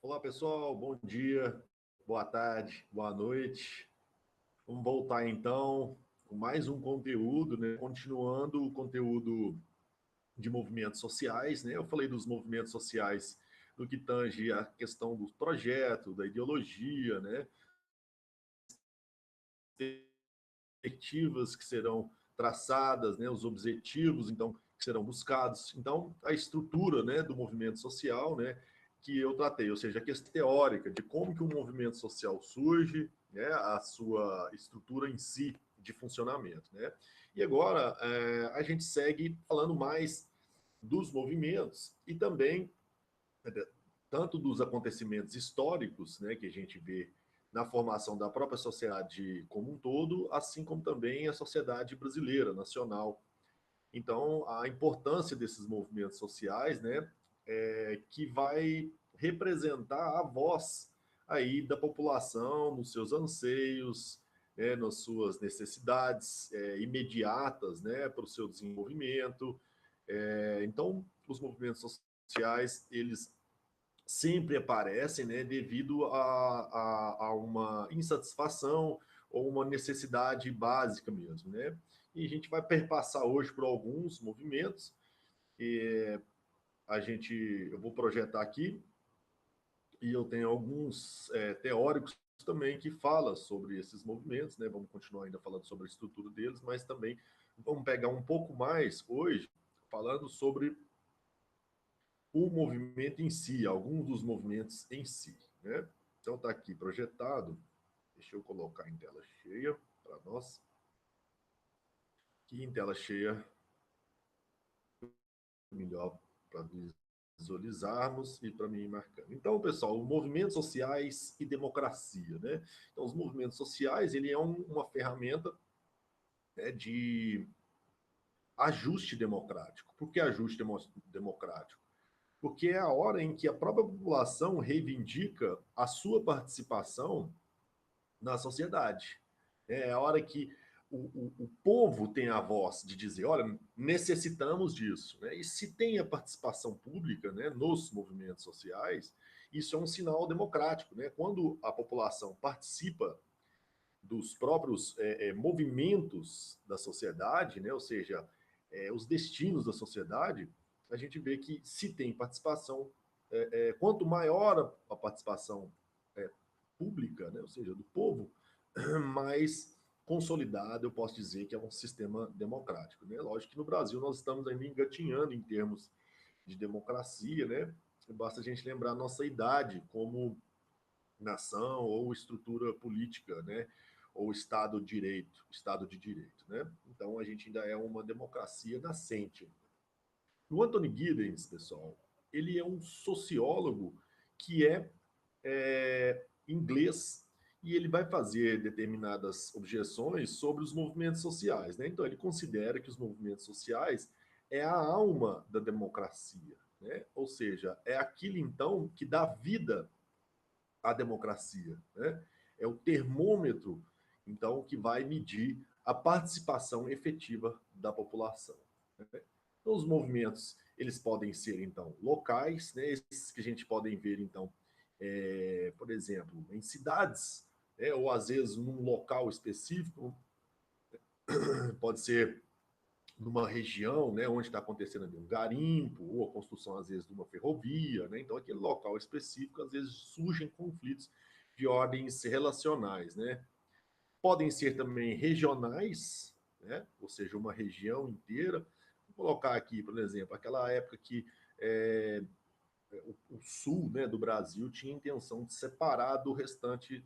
Olá, pessoal. Bom dia, boa tarde, boa noite. Vamos voltar então com mais um conteúdo, né? Continuando o conteúdo de movimentos sociais, né? Eu falei dos movimentos sociais no que tange a questão do projeto, da ideologia, né? Perspectivas que serão traçadas, né? Os objetivos, então, que serão buscados. Então, a estrutura, né, do movimento social, né? Que eu tratei, ou seja, a questão teórica de como que um movimento social surge, né, a sua estrutura em si de funcionamento, né? E agora a gente segue falando mais dos movimentos e também tanto dos acontecimentos históricos, né, que a gente vê na formação da própria sociedade como um todo, assim como também a sociedade brasileira, nacional. Então, a importância desses movimentos sociais, né, que vai representar a voz aí da população nos seus anseios, nas suas necessidades imediatas, né, para o seu desenvolvimento. Então, os movimentos sociais, eles sempre aparecem, né, devido a uma insatisfação ou uma necessidade básica mesmo, né? E a gente vai perpassar hoje por alguns movimentos. E eu vou projetar aqui e eu tenho alguns teóricos também que falam sobre esses movimentos, né? Vamos continuar ainda falando sobre a estrutura deles, mas também vamos pegar um pouco mais hoje falando sobre o movimento em si, alguns dos movimentos em si, né? Então está aqui projetado. Deixa eu colocar em tela cheia para nós. Aqui em tela cheia, melhor para visualizarmos e para mim ir marcando. Então, pessoal, movimentos sociais e democracia, né? Então, os movimentos sociais, ele é uma ferramenta, né, de ajuste democrático. Por que ajuste democrático? Porque é a hora em que a própria população reivindica a sua participação na sociedade. É a hora que o povo tem a voz de dizer, olha, necessitamos disso. Né? E se tem a participação pública, né, nos movimentos sociais, isso é um sinal democrático. Né? Quando a população participa dos próprios movimentos da sociedade, né? Ou seja, os destinos da sociedade, a gente vê que se tem participação, quanto maior a participação é, pública, né? Ou seja, do povo, mais consolidado eu posso dizer que é um sistema democrático. Né? Lógico que no Brasil nós estamos ainda engatinhando em termos de democracia, né? Basta a gente lembrar a nossa idade como nação ou estrutura política, né? Ou Estado de Direito, né? Então a gente ainda é uma democracia nascente. O Anthony Giddens, pessoal, ele é um sociólogo que é inglês e ele vai fazer determinadas objeções sobre os movimentos sociais, né? Então ele considera que os movimentos sociais é a alma da democracia, né? Ou seja, é aquilo então que dá vida a democracia, né? É o termômetro, então, que vai medir a participação efetiva da população. Né? Então, os movimentos, eles podem ser, então, locais, né? Esses que a gente pode ver, então, por exemplo, em cidades, né? Ou às vezes num local específico, pode ser numa região, né, onde está acontecendo ali um garimpo ou a construção às vezes de uma ferrovia, né? Então aquele local específico às vezes surgem conflitos de ordens relacionais, né? Podem ser também regionais, né? Ou seja, uma região inteira. Vou colocar aqui, por exemplo, aquela época que o sul, né, do Brasil tinha intenção de separar do restante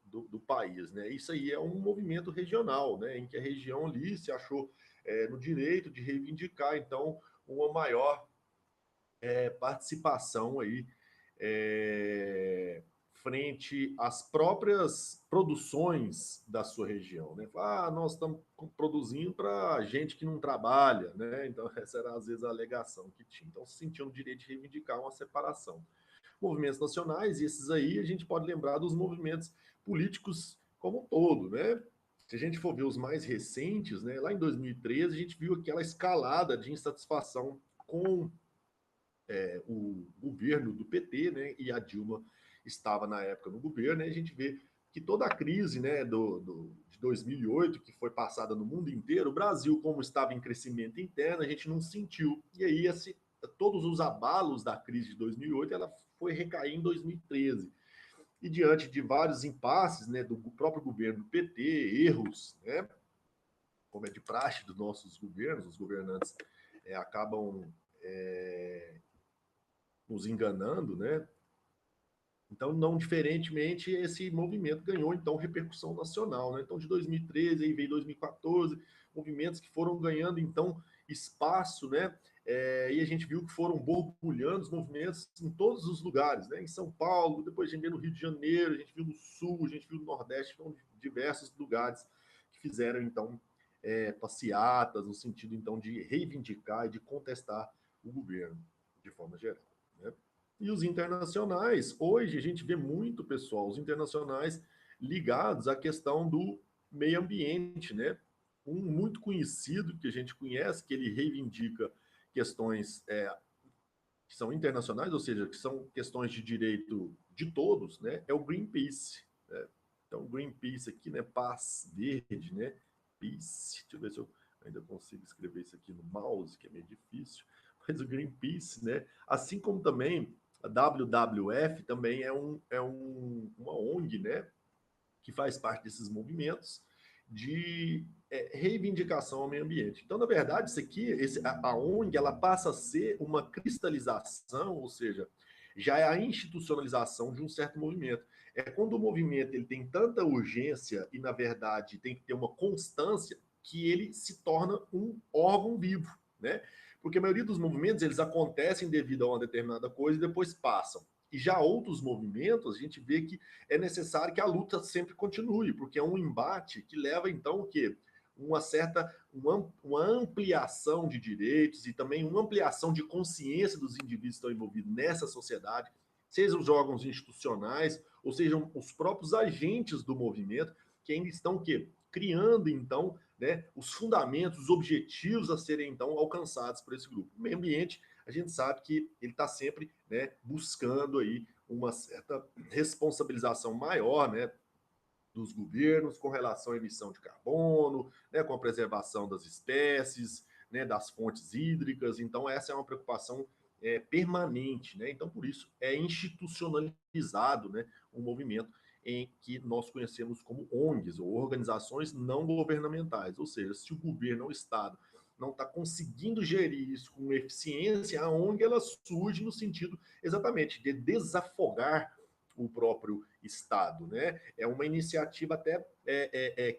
do país, né? Isso aí é um movimento regional, né, em que a região ali se achou no direito de reivindicar, então, uma maior participação aí é, frente às próprias produções da sua região, né? Nós estamos produzindo para gente que não trabalha, né? Então essa era às vezes a alegação que tinha. Então se sentiam no direito de reivindicar uma separação. Movimentos nacionais, e esses aí a gente pode lembrar dos movimentos políticos como um todo, né? Se a gente for ver os mais recentes, né, lá em 2013 a gente viu aquela escalada de insatisfação com o governo do PT, né, e a Dilma estava na época no governo, e a gente vê que toda a crise, né, de 2008, que foi passada no mundo inteiro, o Brasil, como estava em crescimento interno, a gente não sentiu. E aí, todos os abalos da crise de 2008, ela foi recair em 2013. E diante de vários impasses, né, do próprio governo do PT, erros, né, como é de praxe dos nossos governos, os governantes acabam nos enganando, né? Então, não diferentemente, esse movimento ganhou, então, repercussão nacional, né? Então, de 2013, aí veio 2014, movimentos que foram ganhando, então, espaço, né? E a gente viu que foram borbulhando os movimentos em todos os lugares, né? Em São Paulo, depois a gente viu no Rio de Janeiro, a gente viu no Sul, a gente viu no Nordeste, foram diversos lugares que fizeram, então, passeatas, no sentido, então, de reivindicar e de contestar o governo, de forma geral, né? E os internacionais, hoje a gente vê muito, pessoal, os internacionais ligados à questão do meio ambiente, né? Um muito conhecido que a gente conhece, que ele reivindica questões que são internacionais, ou seja, que são questões de direito de todos, né? É o Greenpeace, né? Então, Greenpeace aqui, né? Paz Verde, né? Peace. Deixa eu ver se eu ainda consigo escrever isso aqui no mouse, que é meio difícil. Mas o Greenpeace, né? Assim como também a WWF também uma ONG, né? Que faz parte desses movimentos de reivindicação ao meio ambiente. Então, na verdade, isso aqui, a ONG, ela passa a ser uma cristalização, ou seja, já é a institucionalização de um certo movimento. É quando o movimento ele tem tanta urgência e, na verdade, tem que ter uma constância que ele se torna um órgão vivo, né? Porque a maioria dos movimentos, eles acontecem devido a uma determinada coisa e depois passam. E já outros movimentos, a gente vê que é necessário que a luta sempre continue, porque é um embate que leva, então, o quê? Uma ampliação de direitos e também uma ampliação de consciência dos indivíduos que estão envolvidos nessa sociedade, sejam os órgãos institucionais, ou sejam os próprios agentes do movimento, que ainda estão o quê? Criando, então, né, os fundamentos, os objetivos a serem, então, alcançados por esse grupo. O meio ambiente, a gente sabe que ele está sempre, né, buscando aí uma certa responsabilização maior, né, dos governos com relação à emissão de carbono, né, com a preservação das espécies, né, das fontes hídricas. Então, essa é uma preocupação permanente, né? Então, por isso, é institucionalizado, né, um movimento em que nós conhecemos como ONGs, ou organizações não governamentais. Ou seja, se o governo ou o Estado não está conseguindo gerir isso com eficiência, a ONG ela surge no sentido exatamente de desafogar o próprio Estado, né? É uma iniciativa até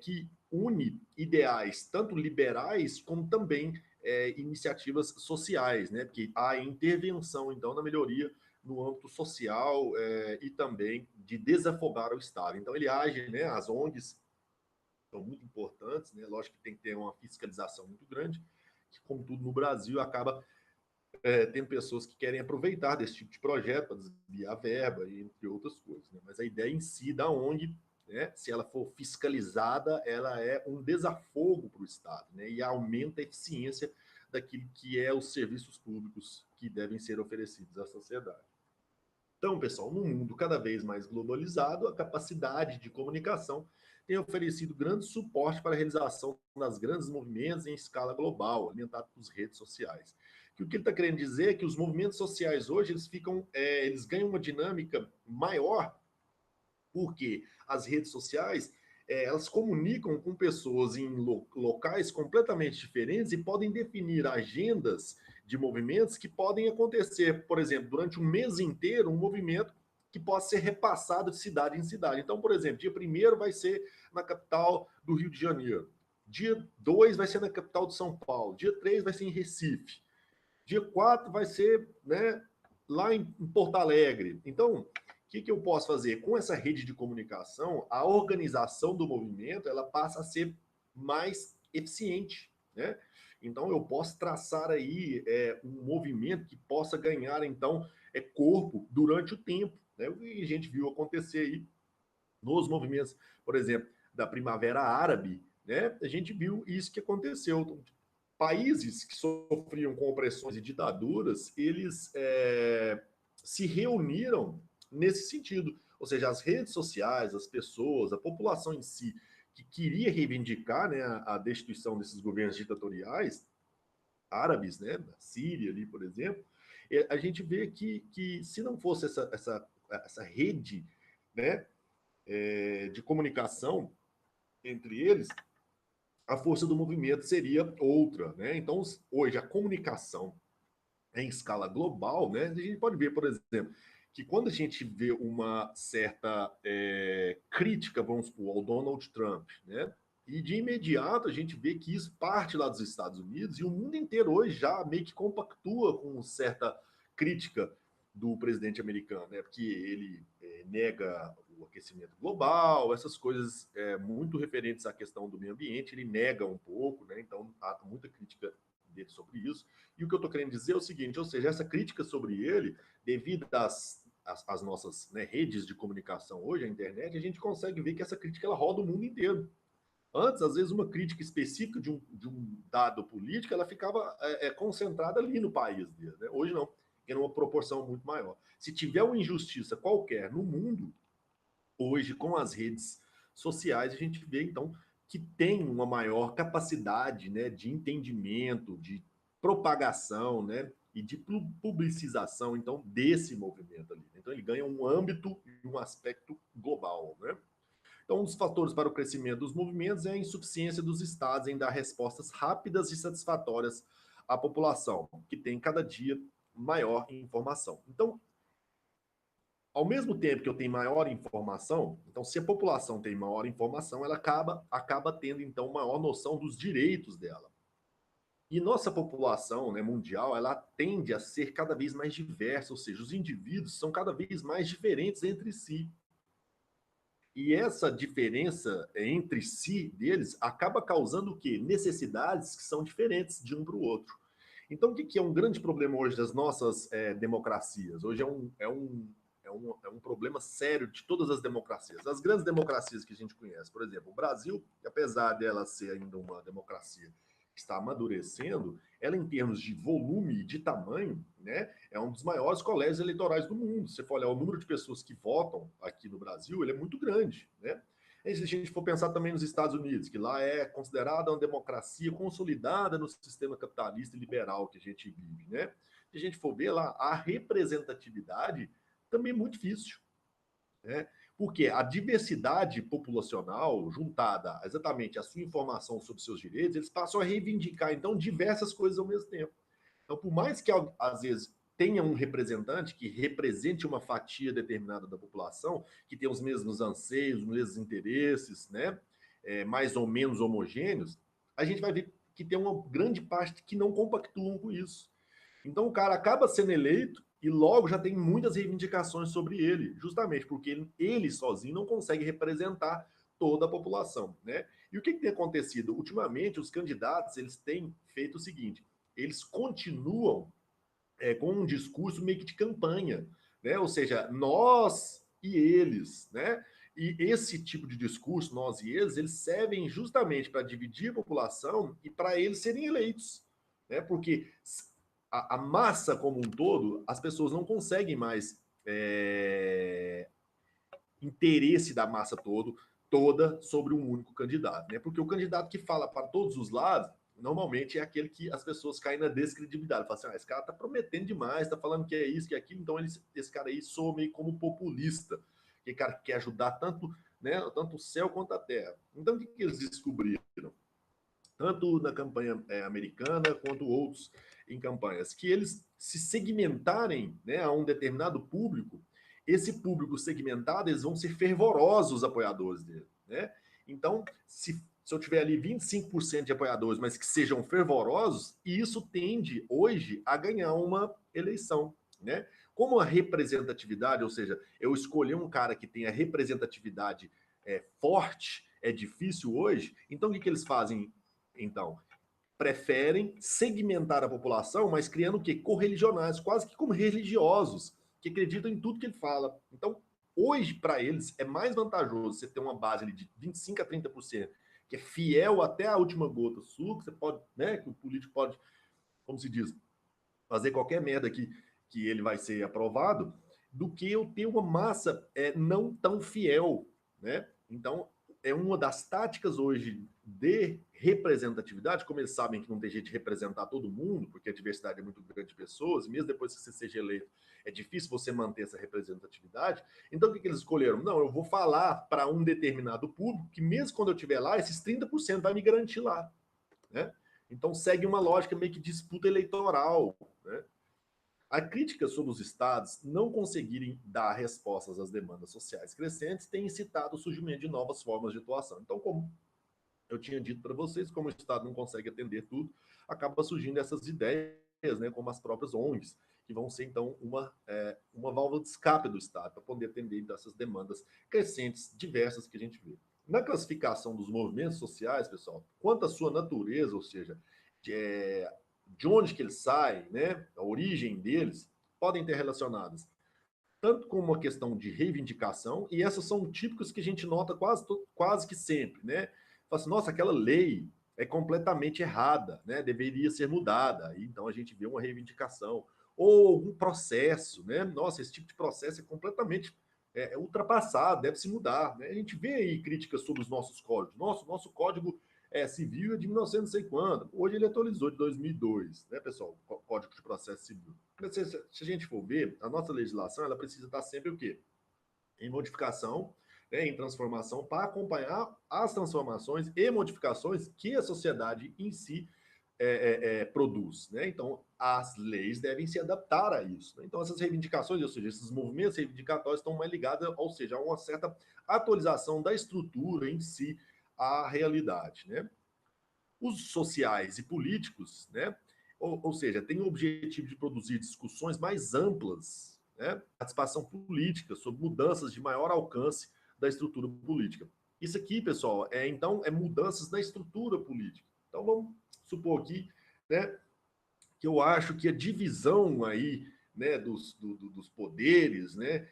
que une ideais tanto liberais como também iniciativas sociais, né? Porque há intervenção então na melhoria no âmbito social e também de desafogar o Estado. Então ele age, né? As ONGs são muito importantes, né? Lógico que tem que ter uma fiscalização muito grande, que como tudo no Brasil acaba tem pessoas que querem aproveitar desse tipo de projeto para desviar verba, entre outras coisas. Né? Mas a ideia em si da ONG, né, se ela for fiscalizada, ela é um desafogo para o Estado, né, e aumenta a eficiência daquilo que é os serviços públicos que devem ser oferecidos à sociedade. Então, pessoal, num mundo cada vez mais globalizado, a capacidade de comunicação tem oferecido grande suporte para a realização das grandes movimentos em escala global, alimentado por redes sociais. Que o que ele está querendo dizer é que os movimentos sociais hoje eles ganham uma dinâmica maior porque as redes sociais elas comunicam com pessoas em locais completamente diferentes e podem definir agendas de movimentos que podem acontecer, por exemplo, durante um mês inteiro, um movimento que pode ser repassado de cidade em cidade. Então, por exemplo, dia 1º vai ser na capital do Rio de Janeiro, dia 2 vai ser na capital de São Paulo, dia 3 vai ser em Recife, dia 4 vai ser, né, lá em Porto Alegre. Então, que eu posso fazer? Com essa rede de comunicação, a organização do movimento ela passa a ser mais eficiente, né? Então, eu posso traçar aí um movimento que possa ganhar, então, corpo durante o tempo, né? E a gente viu acontecer aí nos movimentos, por exemplo, da Primavera Árabe, né? A gente viu isso que aconteceu. países que sofriam com opressões e ditaduras, eles se reuniram nesse sentido. Ou seja, as redes sociais, as pessoas, a população em si, que queria reivindicar, né, a destituição desses governos ditatoriais árabes, né, da Síria ali, por exemplo, a gente vê que se não fosse essa rede, né, de comunicação entre eles, a força do movimento seria outra, né? Então, hoje a comunicação em escala global, né? A gente pode ver, por exemplo, que quando a gente vê uma certa crítica, vamos supor, ao Donald Trump, né? E de imediato a gente vê que isso parte lá dos Estados Unidos e o mundo inteiro hoje já meio que compactua com certa crítica do presidente americano, né? Porque ele nega o aquecimento global, essas coisas muito referentes à questão do meio ambiente, ele nega um pouco, né? Então há muita crítica dele sobre isso. E o que eu estou querendo dizer é o seguinte, ou seja, essa crítica sobre ele, devido às nossas, né, redes de comunicação hoje, a internet, a gente consegue ver que essa crítica ela roda o mundo inteiro. Antes, às vezes, uma crítica específica de um dado político, ela ficava concentrada ali no país dele. Né? Hoje não, em uma proporção muito maior. Se tiver uma injustiça qualquer no mundo, hoje, com as redes sociais, a gente vê, então, que tem uma maior capacidade, né, de entendimento, de propagação, né, e de publicização, então, desse movimento ali. Então, ele ganha um âmbito e um aspecto global, né? Então, um dos fatores para o crescimento dos movimentos é a insuficiência dos estados em dar respostas rápidas e satisfatórias à população, que tem cada dia maior informação. Então, ao mesmo tempo que eu tenho maior informação, então se a população tem maior informação, ela acaba tendo então maior noção dos direitos dela. E nossa população, né, mundial, ela tende a ser cada vez mais diversa, ou seja, os indivíduos são cada vez mais diferentes entre si. E essa diferença entre si deles acaba causando o quê? Necessidades que são diferentes de um para o outro. Então, o que é um grande problema hoje das nossas democracias? Hoje é um problema sério de todas as democracias. As grandes democracias que a gente conhece, por exemplo, o Brasil, apesar dela ser ainda uma democracia que está amadurecendo, ela em termos de volume e de tamanho, né, é um dos maiores colégios eleitorais do mundo. Se você for olhar o número de pessoas que votam aqui no Brasil, ele é muito grande, né? E se a gente for pensar também nos Estados Unidos, que lá é considerada uma democracia consolidada no sistema capitalista e liberal que a gente vive, né? Se a gente for ver lá, a representatividade também é muito difícil, né? Porque a diversidade populacional, juntada exatamente à sua informação sobre seus direitos, eles passam a reivindicar, então, diversas coisas ao mesmo tempo. Então, por mais que, às vezes, tenha um representante que represente uma fatia determinada da população, que tem os mesmos anseios, os mesmos interesses, né? Mais ou menos homogêneos, a gente vai ver que tem uma grande parte que não compactuam com isso. Então, o cara acaba sendo eleito e logo já tem muitas reivindicações sobre ele, justamente porque ele sozinho não consegue representar toda a população, né? E o que tem acontecido? Ultimamente, os candidatos eles têm feito o seguinte, eles continuam com um discurso meio que de campanha, né? Ou seja, nós e eles, né? E esse tipo de discurso, nós e eles servem justamente para dividir a população e para eles serem eleitos, né? Porque a massa como um todo, as pessoas não conseguem mais interesse da massa toda sobre um único candidato, né? Porque o candidato que fala para todos os lados, normalmente é aquele que as pessoas caem na descredibilidade. Falam assim, esse cara tá prometendo demais, tá falando que é isso, que é aquilo, então esse cara aí soa meio como populista, que cara quer ajudar tanto, né, tanto o céu quanto a terra. Então, o que eles descobriram? Tanto na campanha americana quanto outros em campanhas, que eles se segmentarem, né, a um determinado público, esse público segmentado, eles vão ser fervorosos apoiadores dele, né? Então, se eu tiver ali 25% de apoiadores, mas que sejam fervorosos, isso tende hoje a ganhar uma eleição, né? Como a representatividade, ou seja, eu escolher um cara que tenha representatividade forte, é difícil hoje, então o que eles fazem? Então, preferem segmentar a população, mas criando o quê? Correligionais, quase que como religiosos, que acreditam em tudo que ele fala. Então, hoje, para eles, é mais vantajoso você ter uma base ali de 25% a 30% que é fiel até a última gota sua, que você pode, né, que o político pode, como se diz, fazer qualquer merda que ele vai ser aprovado, do que eu ter uma massa não tão fiel, né? Então, é uma das táticas hoje de representatividade, como eles sabem que não tem jeito de representar todo mundo, porque a diversidade é muito grande de pessoas, e mesmo depois que você seja eleito, é difícil você manter essa representatividade. Então, o que eles escolheram? Não, eu vou falar para um determinado público que mesmo quando eu estiver lá, esses 30% vai me garantir lá, né? Então, segue uma lógica meio que disputa eleitoral, né? A crítica sobre os estados não conseguirem dar respostas às demandas sociais crescentes tem incitado o surgimento de novas formas de atuação. Então, como eu tinha dito para vocês, como o Estado não consegue atender tudo, acaba surgindo essas ideias, né, como as próprias ONGs, que vão ser, então, uma válvula de escape do Estado para poder atender então, essas demandas crescentes, diversas que a gente vê. Na classificação dos movimentos sociais, pessoal, quanto à sua natureza, ou seja, de onde que eles saem, né, a origem deles, podem ter relacionadas tanto com uma questão de reivindicação, e essas são típicas que a gente nota quase que sempre, né? Fala assim, nossa, aquela lei é completamente errada, né? Deveria ser mudada. E, então a gente vê uma reivindicação. Ou algum processo, né? Nossa, esse tipo de processo é completamente ultrapassado, deve se mudar. Né? A gente vê aí críticas sobre os nossos códigos. Nosso código civil é de 1900 não sei quando. Hoje ele atualizou de 2002, né, pessoal? Código de Processo Civil. Se a gente for ver, a nossa legislação ela precisa estar sempre o quê? Em modificação, né, em transformação, para acompanhar as transformações e modificações que a sociedade em si produz. Né? Então, as leis devem se adaptar a isso. Né? Então, essas reivindicações, ou seja, esses movimentos reivindicatórios estão mais ligados, ou seja, a uma certa atualização da estrutura em si à realidade. Né? Os sociais e políticos, né? Ou seja, têm o objetivo de produzir discussões mais amplas, né? Participação política sobre mudanças de maior alcance da estrutura política. Isso aqui, pessoal, então mudanças na estrutura política. Então vamos supor aqui, né, que eu acho que a divisão aí, né, dos poderes, né,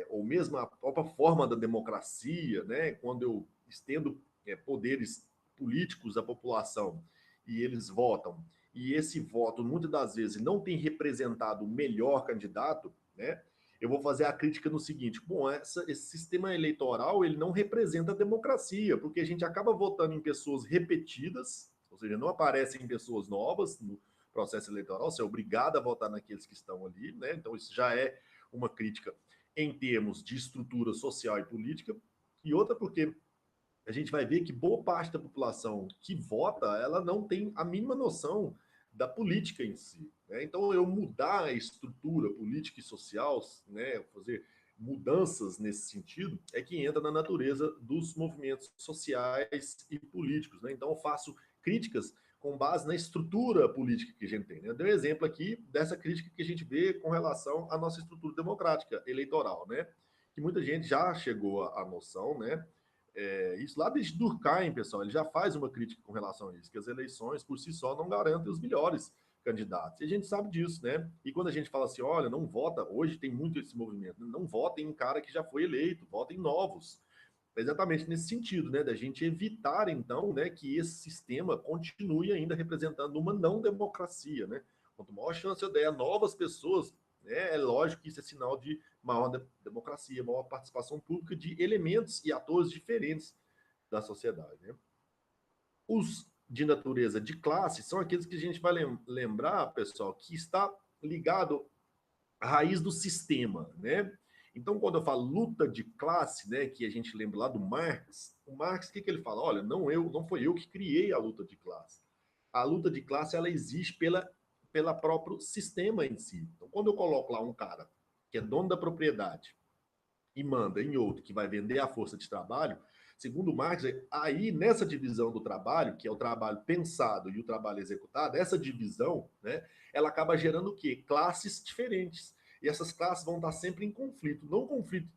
ou mesmo a própria forma da democracia, né, quando eu estendo poderes políticos à população e eles votam, e esse voto muitas das vezes não tem representado o melhor candidato, né, eu vou fazer a crítica no seguinte: bom, esse sistema eleitoral ele não representa a democracia, porque a gente acaba votando em pessoas repetidas, ou seja, não aparecem pessoas novas no processo eleitoral, você é obrigado a votar naqueles que estão ali, né? Então isso já é uma crítica em termos de estrutura social e política. E outra porque a gente vai ver que boa parte da população que vota, ela não tem a mínima noção da política em si. Né? Então, eu mudar a estrutura política e social, né, fazer mudanças nesse sentido, é que entra na natureza dos movimentos sociais e políticos. Né? Então, eu faço críticas com base na estrutura política que a gente tem. Né? Eu dei um exemplo aqui dessa crítica que a gente vê com relação à nossa estrutura democrática eleitoral, né? Que muita gente já chegou à noção, né? Isso lá desde Durkheim, pessoal, ele já faz uma crítica com relação a isso, que as eleições por si só não garantem os melhores candidatos. E a gente sabe disso, né? E quando a gente fala assim, olha, não vota, hoje tem muito esse movimento, não votem em cara que já foi eleito, votem novos. Exatamente nesse sentido, né? Da gente evitar, então, né, que esse sistema continue ainda representando uma não democracia, né? Quanto maior chance eu der a novas pessoas, né, é lógico que isso é sinal de maior democracia, maior participação pública de elementos e atores diferentes da sociedade. Né? Os de natureza de classe são aqueles que a gente vai lembrar, pessoal, que está ligado à raiz do sistema, né? Então, quando eu falo luta de classe, né, que a gente lembra lá do Marx, o Marx, o que ele fala? Olha, não foi eu que criei a luta de classe. A luta de classe, ela existe pela próprio sistema em si. Então, quando eu coloco lá um cara que é dono da propriedade e manda em outro que vai vender a força de trabalho, segundo Marx, aí nessa divisão do trabalho, que é o trabalho pensado e o trabalho executado, essa divisão, né, ela acaba gerando o quê? Classes diferentes. E essas classes vão estar sempre em conflito, não conflito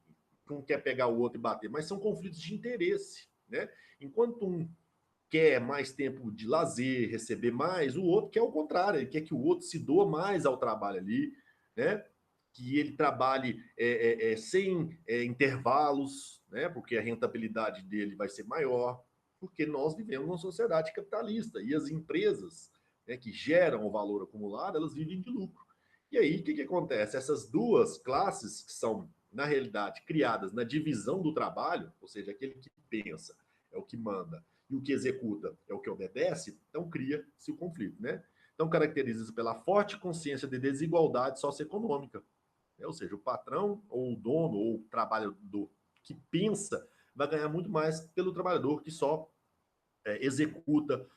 com quer pegar o outro e bater, mas são conflitos de interesse, né? Enquanto um quer mais tempo de lazer, receber mais, o outro quer o contrário, ele quer que o outro se doa mais ao trabalho ali, né? Que ele trabalhe sem intervalos, né? Porque a rentabilidade dele vai ser maior. porque nós vivemos numa sociedade capitalista e as empresas, né, que geram o valor acumulado, elas vivem de lucro. E aí, o que acontece? Essas duas classes, que são, na realidade, criadas na divisão do trabalho, ou seja, aquele que pensa é o que manda e o que executa é o que obedece, então cria-se o conflito, né? Então caracteriza-se pela forte consciência de desigualdade socioeconômica, né? Ou seja, o patrão ou o dono ou o trabalhador que pensa vai ganhar muito mais pelo trabalhador que só executa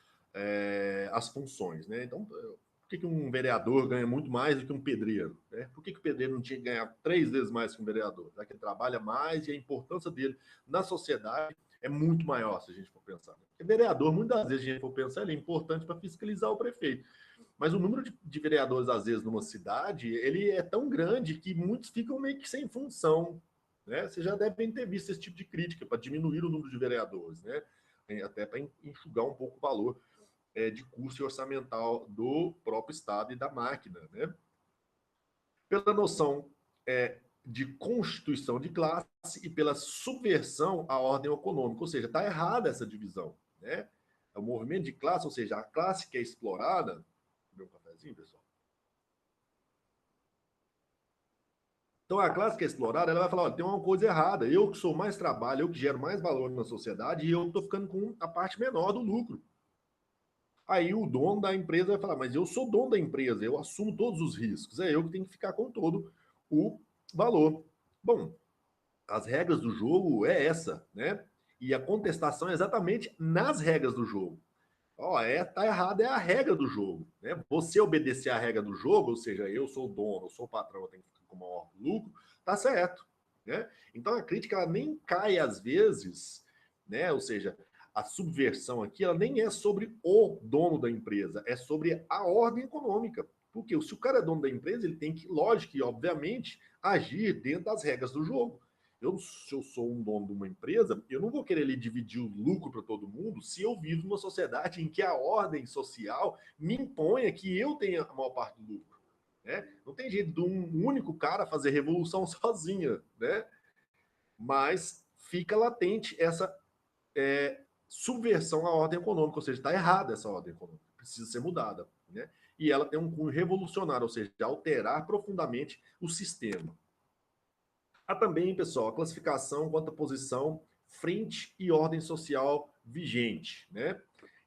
as funções, né? Então, por que um vereador ganha muito mais do que um pedreiro? Né? Por que o pedreiro não tinha que ganhar 3 vezes mais que um vereador? Já que ele trabalha mais e a importância dele na sociedade é muito maior, se a gente for pensar. Porque vereador, muitas vezes, a gente for pensar, ele é importante para fiscalizar o prefeito. Mas o número de vereadores, às vezes, numa cidade, ele é tão grande que muitos ficam meio que sem função. Né? Vocês já devem ter visto esse tipo de crítica para diminuir o número de vereadores, né? Até para enxugar um pouco o valor de custo orçamental do próprio Estado e da máquina. Né? Pela noção de constituição de classe e pela subversão à ordem econômica, ou seja, está errada essa divisão. Né? O movimento de classe, ou seja, a classe que é explorada. Vou um cafezinho, pessoal. Então, a classe que é explorada, ela vai falar, olha, tem uma coisa errada. Eu que sou mais trabalho, eu que gero mais valor na sociedade, e eu estou ficando com a parte menor do lucro. Aí o dono da empresa vai falar, mas eu sou dono da empresa, eu assumo todos os riscos, é eu que tenho que ficar com todo o valor. Bom, as regras do jogo é essa, né? E a contestação é exatamente nas regras do jogo. Ó, tá errado, é a regra do jogo, né? Você obedecer à regra do jogo, ou seja, eu sou o dono, eu sou o patrão, eu tenho que ficar com o maior lucro, tá certo, né? Então a crítica ela nem cai às vezes, né? Ou seja, a subversão aqui ela nem é sobre o dono da empresa, é sobre a ordem econômica. Porque se o cara é dono da empresa, ele tem que, lógico e obviamente, agir dentro das regras do jogo. Se eu sou um dono de uma empresa, eu não vou querer ali dividir o lucro para todo mundo se eu vivo numa sociedade em que a ordem social me imponha que eu tenha a maior parte do lucro. Né? Não tem jeito de um único cara fazer revolução sozinha, né? Mas fica latente essa subversão à ordem econômica, ou seja, está errada essa ordem econômica, precisa ser mudada. Né? E ela tem um cunho revolucionário, ou seja, alterar profundamente o sistema. Há também, pessoal, a classificação quanto à posição, frente e ordem social vigente. Né?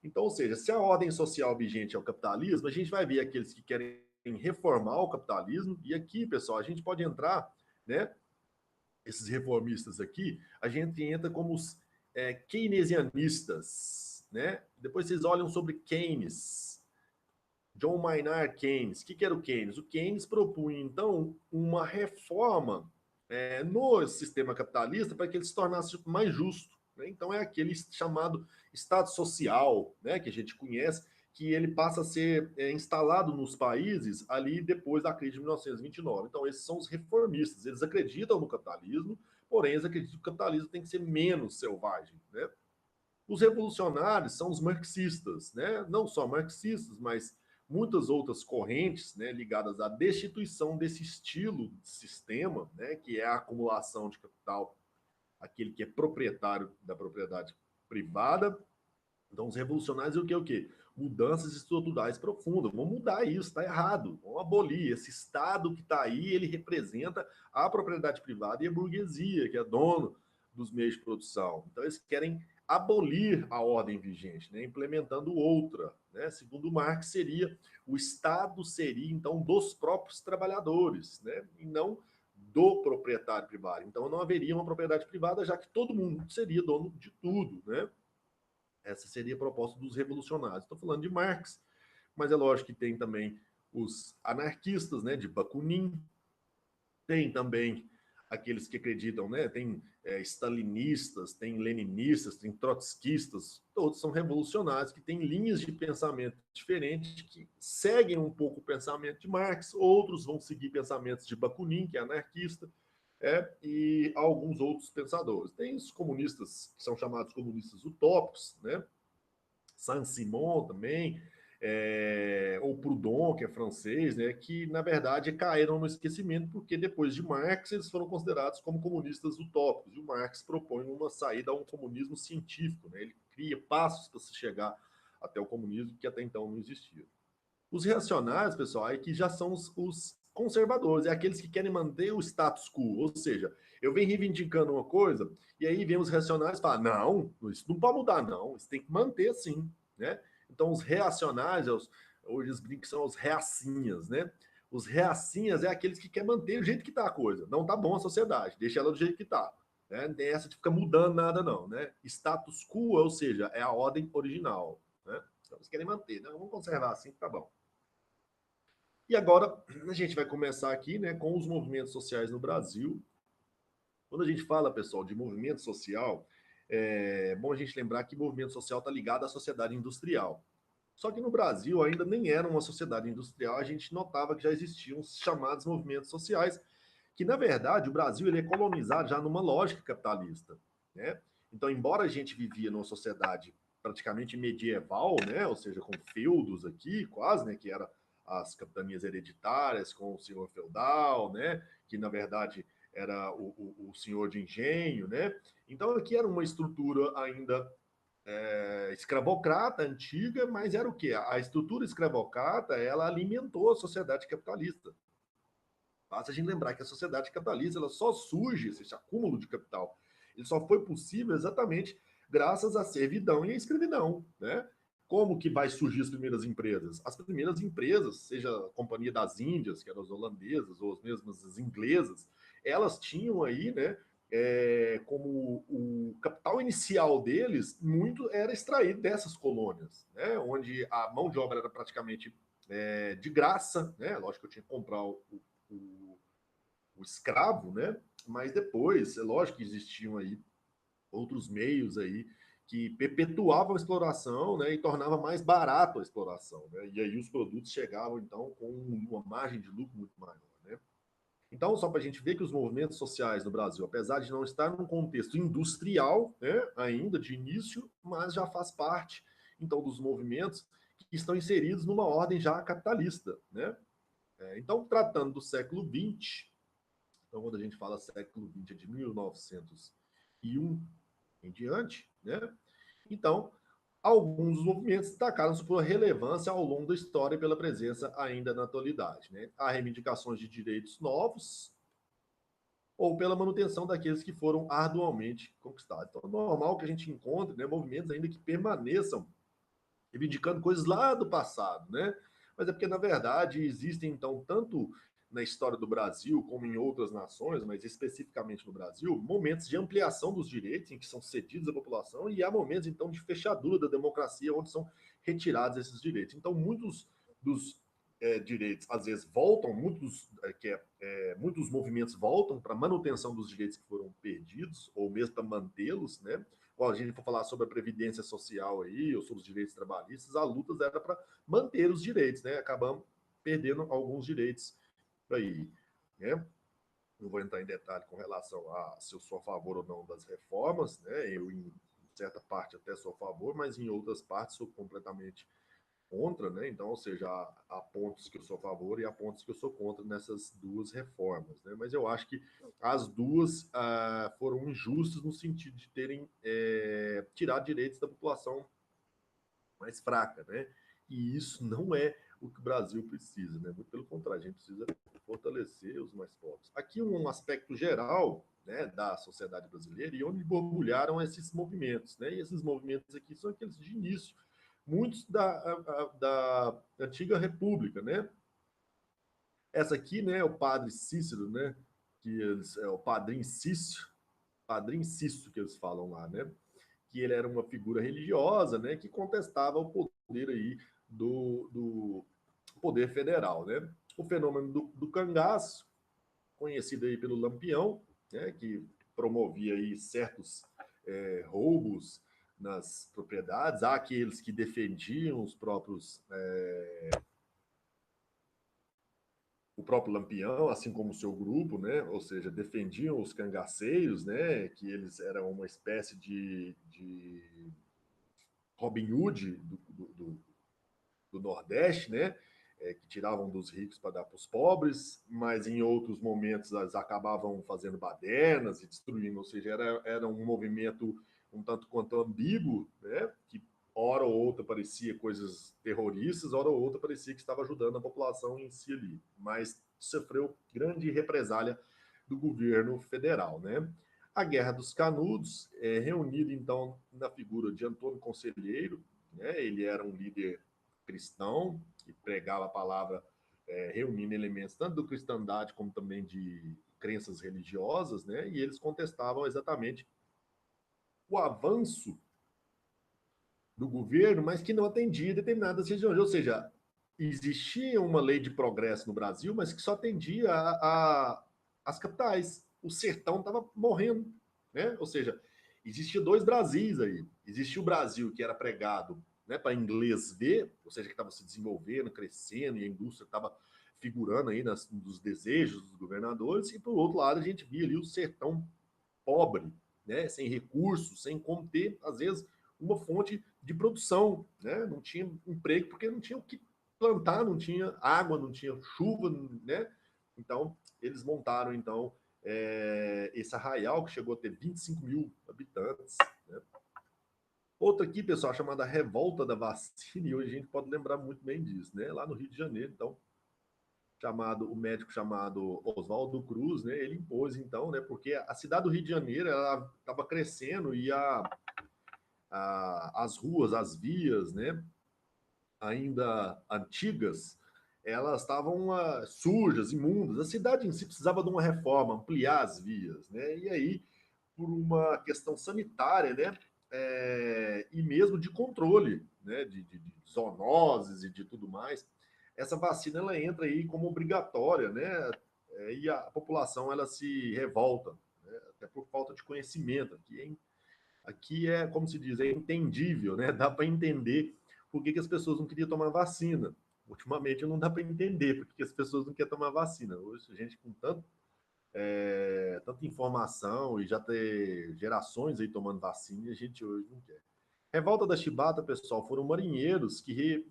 Então, ou seja, se a ordem social vigente é o capitalismo, a gente vai ver aqueles que querem reformar o capitalismo, e aqui, pessoal, a gente pode entrar, né? Esses reformistas aqui, a gente entra como os keynesianistas, né? Depois vocês olham sobre Keynes, John Maynard Keynes. O que era o Keynes? O Keynes propunha, então, uma reforma no sistema capitalista para que ele se tornasse mais justo. Né? Então, é aquele chamado Estado Social, né, que a gente conhece, que ele passa a ser instalado nos países ali depois da crise de 1929. Então, esses são os reformistas. Eles acreditam no capitalismo, porém, eles acreditam que o capitalismo tem que ser menos selvagem. Né? Os revolucionários são os marxistas, né? Não só marxistas, mas muitas outras correntes, né, ligadas à destituição desse estilo de sistema, né, que é a acumulação de capital, aquele que é proprietário da propriedade privada. Então, os revolucionários o que? O quê? Mudanças estruturais profundas. Vamos mudar isso, está errado. Vamos abolir. Esse Estado que está aí, ele representa a propriedade privada e a burguesia, que é dono dos meios de produção. Então, eles querem abolir a ordem vigente, né? Implementando outra. Né? Segundo Marx, seria o Estado seria, então, dos próprios trabalhadores, né? E não do proprietário privado. Então, não haveria uma propriedade privada, já que todo mundo seria dono de tudo, né? Essa seria a proposta dos revolucionários. Estou falando de Marx, mas é lógico que tem também os anarquistas, né, de Bakunin, tem também aqueles que acreditam, né, tem stalinistas, tem leninistas, tem trotskistas, todos são revolucionários que têm linhas de pensamento diferentes, que seguem um pouco o pensamento de Marx, outros vão seguir pensamentos de Bakunin, que é anarquista, e alguns outros pensadores. Tem os comunistas, que são chamados comunistas utópicos, né? Saint-Simon também, ou Proudhon, que é francês, né? Que, na verdade, caíram no esquecimento, porque depois de Marx eles foram considerados como comunistas utópicos. E o Marx propõe uma saída a um comunismo científico, né? Ele cria passos para se chegar até o comunismo, que até então não existia. Os reacionários, pessoal, aí que já são os conservadores, é aqueles que querem manter o status quo, ou seja, eu venho reivindicando uma coisa, e aí vem os reacionários e falam, não, isso não pode mudar, não, isso tem que manter assim, né? Então, os reacionários, hoje eles brincam que são os reacinhas, né? Os reacinhas é aqueles que querem manter o jeito que está a coisa. Não tá bom a sociedade, deixa ela do jeito que está. Né? Não tem essa de ficar mudando nada, não, né? Status quo, ou seja, é a ordem original, né? Então, eles querem manter, né? Vamos conservar assim que tá bom. E agora a gente vai começar aqui, né, com os movimentos sociais no Brasil. Quando a gente fala, pessoal, de movimento social, é bom a gente lembrar que movimento social está ligado à sociedade industrial. Só que no Brasil ainda nem era uma sociedade industrial, a gente notava que já existiam os chamados movimentos sociais, que na verdade o Brasil ele é colonizado já numa lógica capitalista, né? Então, embora a gente vivia numa sociedade praticamente medieval, né, ou seja, com feudos aqui, quase, né, que era as capitanias hereditárias com o senhor feudal, né, que na verdade era o senhor de engenho, né? Então aqui era uma estrutura ainda escravocrata antiga, mas era o quê? A estrutura escravocrata, ela alimentou a sociedade capitalista. Basta a gente lembrar que a sociedade capitalista ela só surge, esse acúmulo de capital, ele só foi possível exatamente graças à servidão e à escravidão, né? Como que vai surgir as primeiras empresas? As primeiras empresas, seja a Companhia das Índias, que eram as holandesas, ou as mesmas as inglesas, elas tinham aí, né, como o capital inicial deles, muito era extraído dessas colônias, né, onde a mão de obra era praticamente de graça, né? Lógico que eu tinha que comprar o, o escravo, né? Mas depois, é lógico que existiam aí outros meios aí que perpetuavam a exploração, né, e tornava mais barato a exploração, né? E aí os produtos chegavam então com uma margem de lucro muito maior, né? Então, só para a gente ver que os movimentos sociais no Brasil, apesar de não estar num contexto industrial, né, ainda de início, mas já faz parte então dos movimentos que estão inseridos numa ordem já capitalista, né? Então, tratando do século XX, então, quando a gente fala século XX, é de 1901 em diante, né? Então, alguns dos movimentos destacaram-se por relevância ao longo da história e pela presença ainda na atualidade, né? Há reivindicações de direitos novos ou pela manutenção daqueles que foram arduamente conquistados. Então, é normal que a gente encontre, né, movimentos ainda que permaneçam reivindicando coisas lá do passado, né? Mas é porque, na verdade, existem, então, tanto na história do Brasil, como em outras nações, mas especificamente no Brasil, momentos de ampliação dos direitos em que são cedidos à população e há momentos, então, de fechadura da democracia, onde são retirados esses direitos. Então, muitos dos direitos, às vezes, voltam, muitos movimentos voltam para a manutenção dos direitos que foram perdidos, ou mesmo para mantê-los, né? Quando a gente for falar sobre a previdência social aí, ou sobre os direitos trabalhistas, a luta era para manter os direitos, né? Acabamos perdendo alguns direitos aí, né? Não vou entrar em detalhe com relação a se eu sou a favor ou não das reformas, né? Eu, em certa parte, até sou a favor, mas em outras partes sou completamente contra, né? Então, ou seja, há pontos que eu sou a favor e há pontos que eu sou contra nessas duas reformas, né? Mas eu acho que as duas foram injustas no sentido de terem tirado direitos da população mais fraca, né? E isso não é o que o Brasil precisa, né? Muito pelo contrário, a gente precisa fortalecer os mais pobres. Aqui um aspecto geral, né, da sociedade brasileira e onde borbulharam esses movimentos, né? E esses movimentos aqui são aqueles de início, muitos da antiga república, né? Essa aqui, né, é o padre Cícero, né? Que eles, é o padrinho Cício que eles falam lá, né? Que ele era uma figura religiosa, né, que contestava o poder aí do poder federal, né? O fenômeno do cangaço, conhecido aí pelo Lampião, né, que promovia aí certos roubos nas propriedades, há aqueles que defendiam os próprios o próprio Lampião, assim como o seu grupo, né? Ou seja, defendiam os cangaceiros, né? Que eles eram uma espécie de Robin Hood do Nordeste, né? Que tiravam dos ricos para dar para os pobres, mas em outros momentos elas acabavam fazendo badernas e destruindo, ou seja, era um movimento um tanto quanto ambíguo, né? Que hora ou outra parecia coisas terroristas, hora ou outra parecia que estava ajudando a população em si ali, mas sofreu grande represália do governo federal, né? A Guerra dos Canudos é reunida então na figura de Antônio Conselheiro, né? Ele era um líder cristão que pregava a palavra reunindo elementos tanto da cristandade como também de crenças religiosas, né? E eles contestavam exatamente o avanço do governo, mas que não atendia determinadas regiões. Ou seja, existia uma lei de progresso no Brasil, mas que só atendia as capitais. O sertão estava morrendo, né? Ou seja, existia dois Brasis aí. Existia o Brasil que era pregado, né, para inglês ver, ou seja, que estava se desenvolvendo, crescendo, e a indústria estava figurando aí nos desejos dos governadores, e por outro lado a gente via ali o sertão pobre, né, sem recursos, sem como ter, às vezes, uma fonte de produção, né? Não tinha emprego porque não tinha o que plantar, não tinha água, não tinha chuva, né? Então, eles montaram, então, esse arraial que chegou a ter 25 mil habitantes, né? Outra aqui, pessoal, chamada Revolta da Vacina, e hoje a gente pode lembrar muito bem disso, né? Lá no Rio de Janeiro, então, o médico chamado Oswaldo Cruz, né? Ele impôs, então, né? Porque a cidade do Rio de Janeiro, ela estava crescendo e as ruas, as vias, né? Ainda antigas, elas estavam sujas, imundas. A cidade em si precisava de uma reforma, ampliar as vias, né? E aí, por uma questão sanitária, né? E mesmo de controle, né? De zoonoses e de tudo mais, essa vacina ela entra aí como obrigatória, né? E a população ela se revolta, né? Até por falta de conhecimento. Aqui é, como se diz, é entendível, né? Dá para entender por que as pessoas não queriam tomar vacina. Ultimamente não dá para entender por que as pessoas não querem tomar vacina. Hoje, a gente com tanta informação e já ter gerações aí tomando vacina, e a gente hoje não quer. Revolta da Chibata, pessoal, foram marinheiros que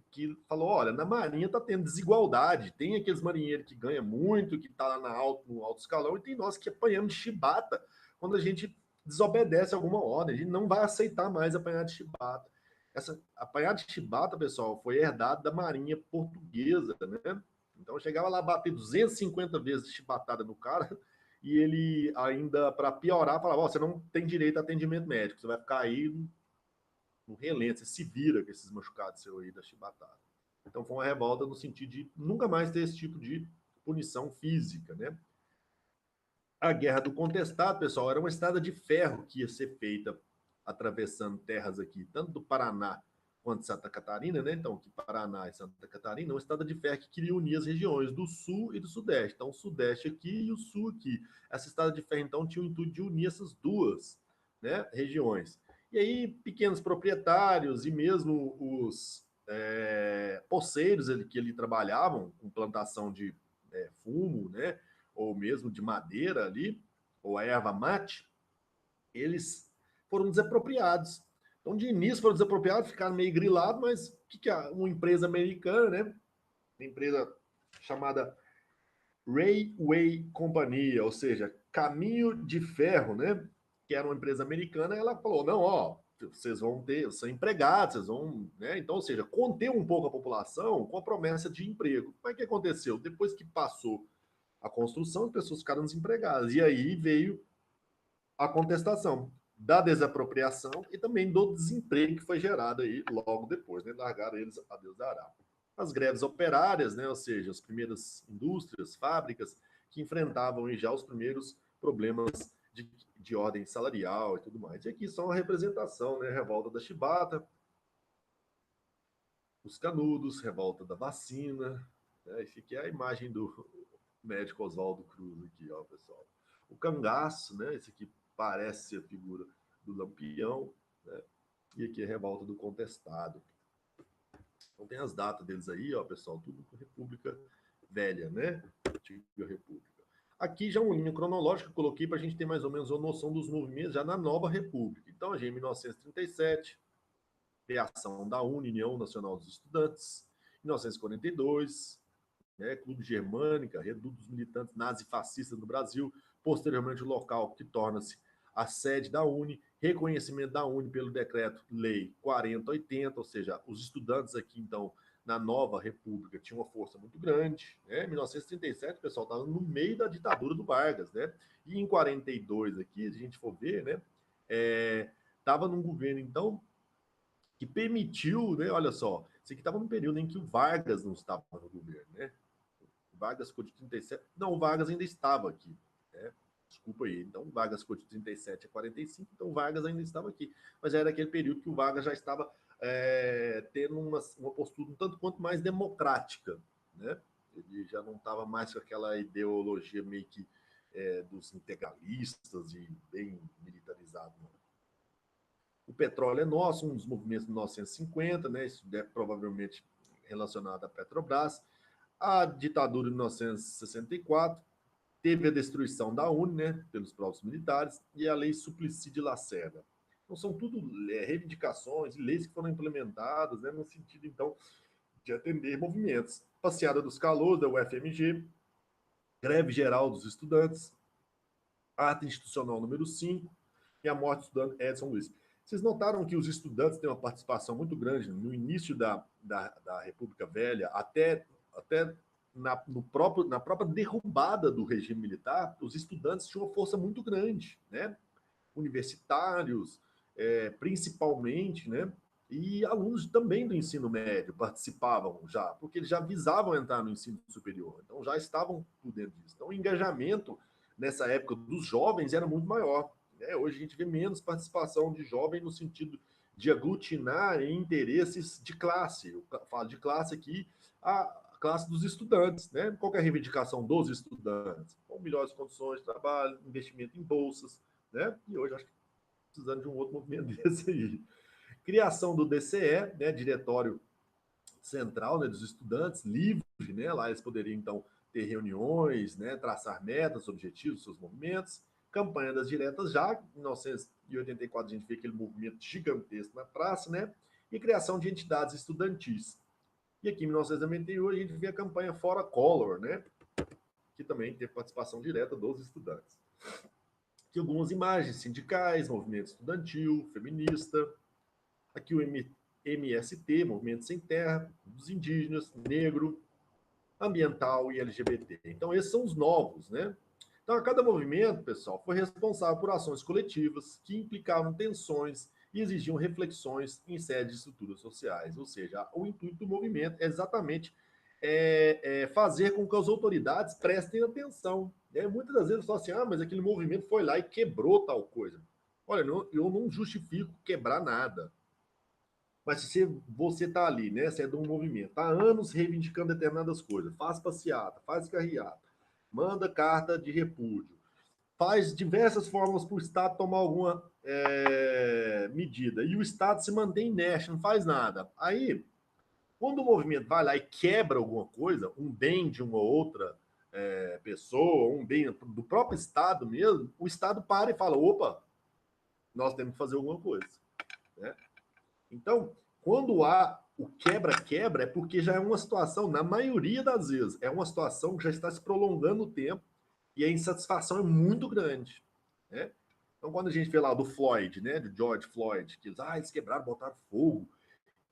falou, olha, na marinha está tendo desigualdade, tem aqueles marinheiros que ganham muito, que está no alto escalão, e tem nós que apanhamos de chibata quando a gente desobedece alguma ordem, a gente não vai aceitar mais apanhar de chibata. Apanhar de chibata, pessoal, foi herdado da marinha portuguesa, né? Então chegava lá a bater 250 vezes de chibatada no cara, e ele ainda, para piorar, falava, você não tem direito a atendimento médico, você vai ficar aí no relento, você se vira com esses machucados seu aí da chibatada. Então foi uma revolta no sentido de nunca mais ter esse tipo de punição física, né? A Guerra do Contestado, pessoal, era uma estrada de ferro que ia ser feita atravessando terras aqui, tanto do Paraná quanto de Santa Catarina, né? Então, que Paraná e Santa Catarina, uma estrada de ferro que queria unir as regiões do Sul e do Sudeste. Então, o Sudeste aqui e o Sul aqui. Essa estrada de ferro, então, tinha o intuito de unir essas duas, né, regiões. E aí, pequenos proprietários e mesmo os poceiros que ali trabalhavam com plantação de fumo, né? Ou mesmo de madeira ali, ou a erva mate, eles foram desapropriados. Então, de início foram desapropriados, ficaram meio grilados, mas o que é uma empresa americana, né? Uma empresa chamada Railway Companhia, ou seja, Caminho de Ferro, né? Que era uma empresa americana, ela falou: não, ó, vocês vão ter, são empregados, vocês vão, né? Então, ou seja, conter um pouco a população com a promessa de emprego. Como é que aconteceu? Depois que passou a construção, as pessoas ficaram desempregadas. E aí veio a contestação da desapropriação e também do desemprego que foi gerado aí logo depois, né? Largaram eles a Deus dará. As greves operárias, né? Ou seja, as primeiras indústrias, fábricas que enfrentavam já os primeiros problemas de ordem salarial e tudo mais. E aqui só uma representação, né? Revolta da Chibata, os Canudos, revolta da vacina. Né? Esse aqui é a imagem do médico Oswaldo Cruz aqui, ó, pessoal. O cangaço, né? Esse aqui parece a figura do Lampião, né? E aqui é a revolta do contestado. Então tem as datas deles aí, ó, pessoal, tudo com República Velha, né? Antiga República. Aqui já uma linha cronológica que eu coloquei para a gente ter mais ou menos uma noção dos movimentos já na nova República. Então, já em 1937, criação da União Nacional dos Estudantes. Em 1942, né, Clube Germânica, reduto dos militantes nazifascistas no Brasil, posteriormente o local que torna-se a sede da UNE. reconhecimento da UNE pelo decreto-lei 4080, ou seja, os estudantes aqui, então, na nova república, tinham uma força muito grande. Né? Em 1937, o pessoal estava no meio da ditadura do Vargas, né? E em 42 aqui, se a gente for ver, né? Estava num governo, então, que permitiu, né? Olha só, isso aqui estava num período em que o Vargas não estava no governo, né? O Vargas ficou de 37. Não, o Vargas ainda estava aqui. Né? Desculpa aí. Então, o Vargas ficou de 37 a 45, então o Vargas ainda estava aqui. Mas era aquele período que o Vargas já estava tendo uma postura um tanto quanto mais democrática. Né? Ele já não estava mais com aquela ideologia meio que dos integralistas e bem militarizado. Não. O petróleo é nosso, um dos movimentos de 1950, né? Isso é provavelmente relacionado à Petrobras. A ditadura de 1964 teve a destruição da UNE, né, pelos próprios militares, e a lei Suplicy de Lacerda. Então, são tudo reivindicações e leis que foram implementadas, né, no sentido, então, de atender movimentos. Passeada dos Calouros, da UFMG, greve geral dos estudantes, ata institucional número 5 e a morte do estudante Edson Luiz. Vocês notaram que os estudantes têm uma participação muito grande no início da República Velha, até na própria derrubada do regime militar, os estudantes tinham uma força muito grande, né? Universitários, principalmente, né? E alunos também do ensino médio participavam já, porque eles já visavam entrar no ensino superior, então já estavam por dentro disso. Então o engajamento nessa época dos jovens era muito maior. Né? Hoje a gente vê menos participação de jovem no sentido de aglutinar em interesses de classe. Eu falo de classe aqui, a classe dos estudantes. Né? Qual é a reivindicação dos estudantes? Com melhores condições de trabalho, investimento em bolsas. Né? E hoje acho que precisando de um outro movimento desse aí. Criação do DCE, né? Diretório Central, né? Dos Estudantes, livre, né? Lá eles poderiam, então, ter reuniões, né? Traçar metas, objetivos, seus movimentos. Campanha das diretas já, em 1984 a gente vê aquele movimento gigantesco na praça, né? E criação de entidades estudantis. E aqui em 1991 a gente vê a campanha Fora Collor, né? Que também teve participação direta dos estudantes. Aqui algumas imagens sindicais, movimento estudantil, feminista. Aqui o MST, Movimento Sem Terra, dos indígenas, negro, ambiental e LGBT. Então, esses são os novos, né? Então, cada movimento, pessoal, foi responsável por ações coletivas que implicavam tensões e exigiam reflexões em sede de estruturas sociais. Ou seja, o intuito do movimento é exatamente fazer com que as autoridades prestem atenção. Né? Muitas das vezes falam assim, mas aquele movimento foi lá e quebrou tal coisa. Olha, eu não justifico quebrar nada. Mas se você está ali, né? Você é de um movimento, há anos reivindicando determinadas coisas, faz passeata, faz carreata, manda carta de repúdio, faz diversas formas para o Estado tomar alguma medida, e o Estado se mantém inerte, não faz nada. Aí, quando o movimento vai lá e quebra alguma coisa, um bem de uma outra pessoa, um bem do próprio Estado mesmo, o Estado para e fala, opa, nós temos que fazer alguma coisa. Né? Então, quando há o quebra-quebra, é porque já é uma situação, na maioria das vezes, é uma situação que já está se prolongando o tempo e a insatisfação é muito grande. Né? Então, quando a gente vê lá do Floyd, né, do George Floyd, que eles quebraram, botaram fogo,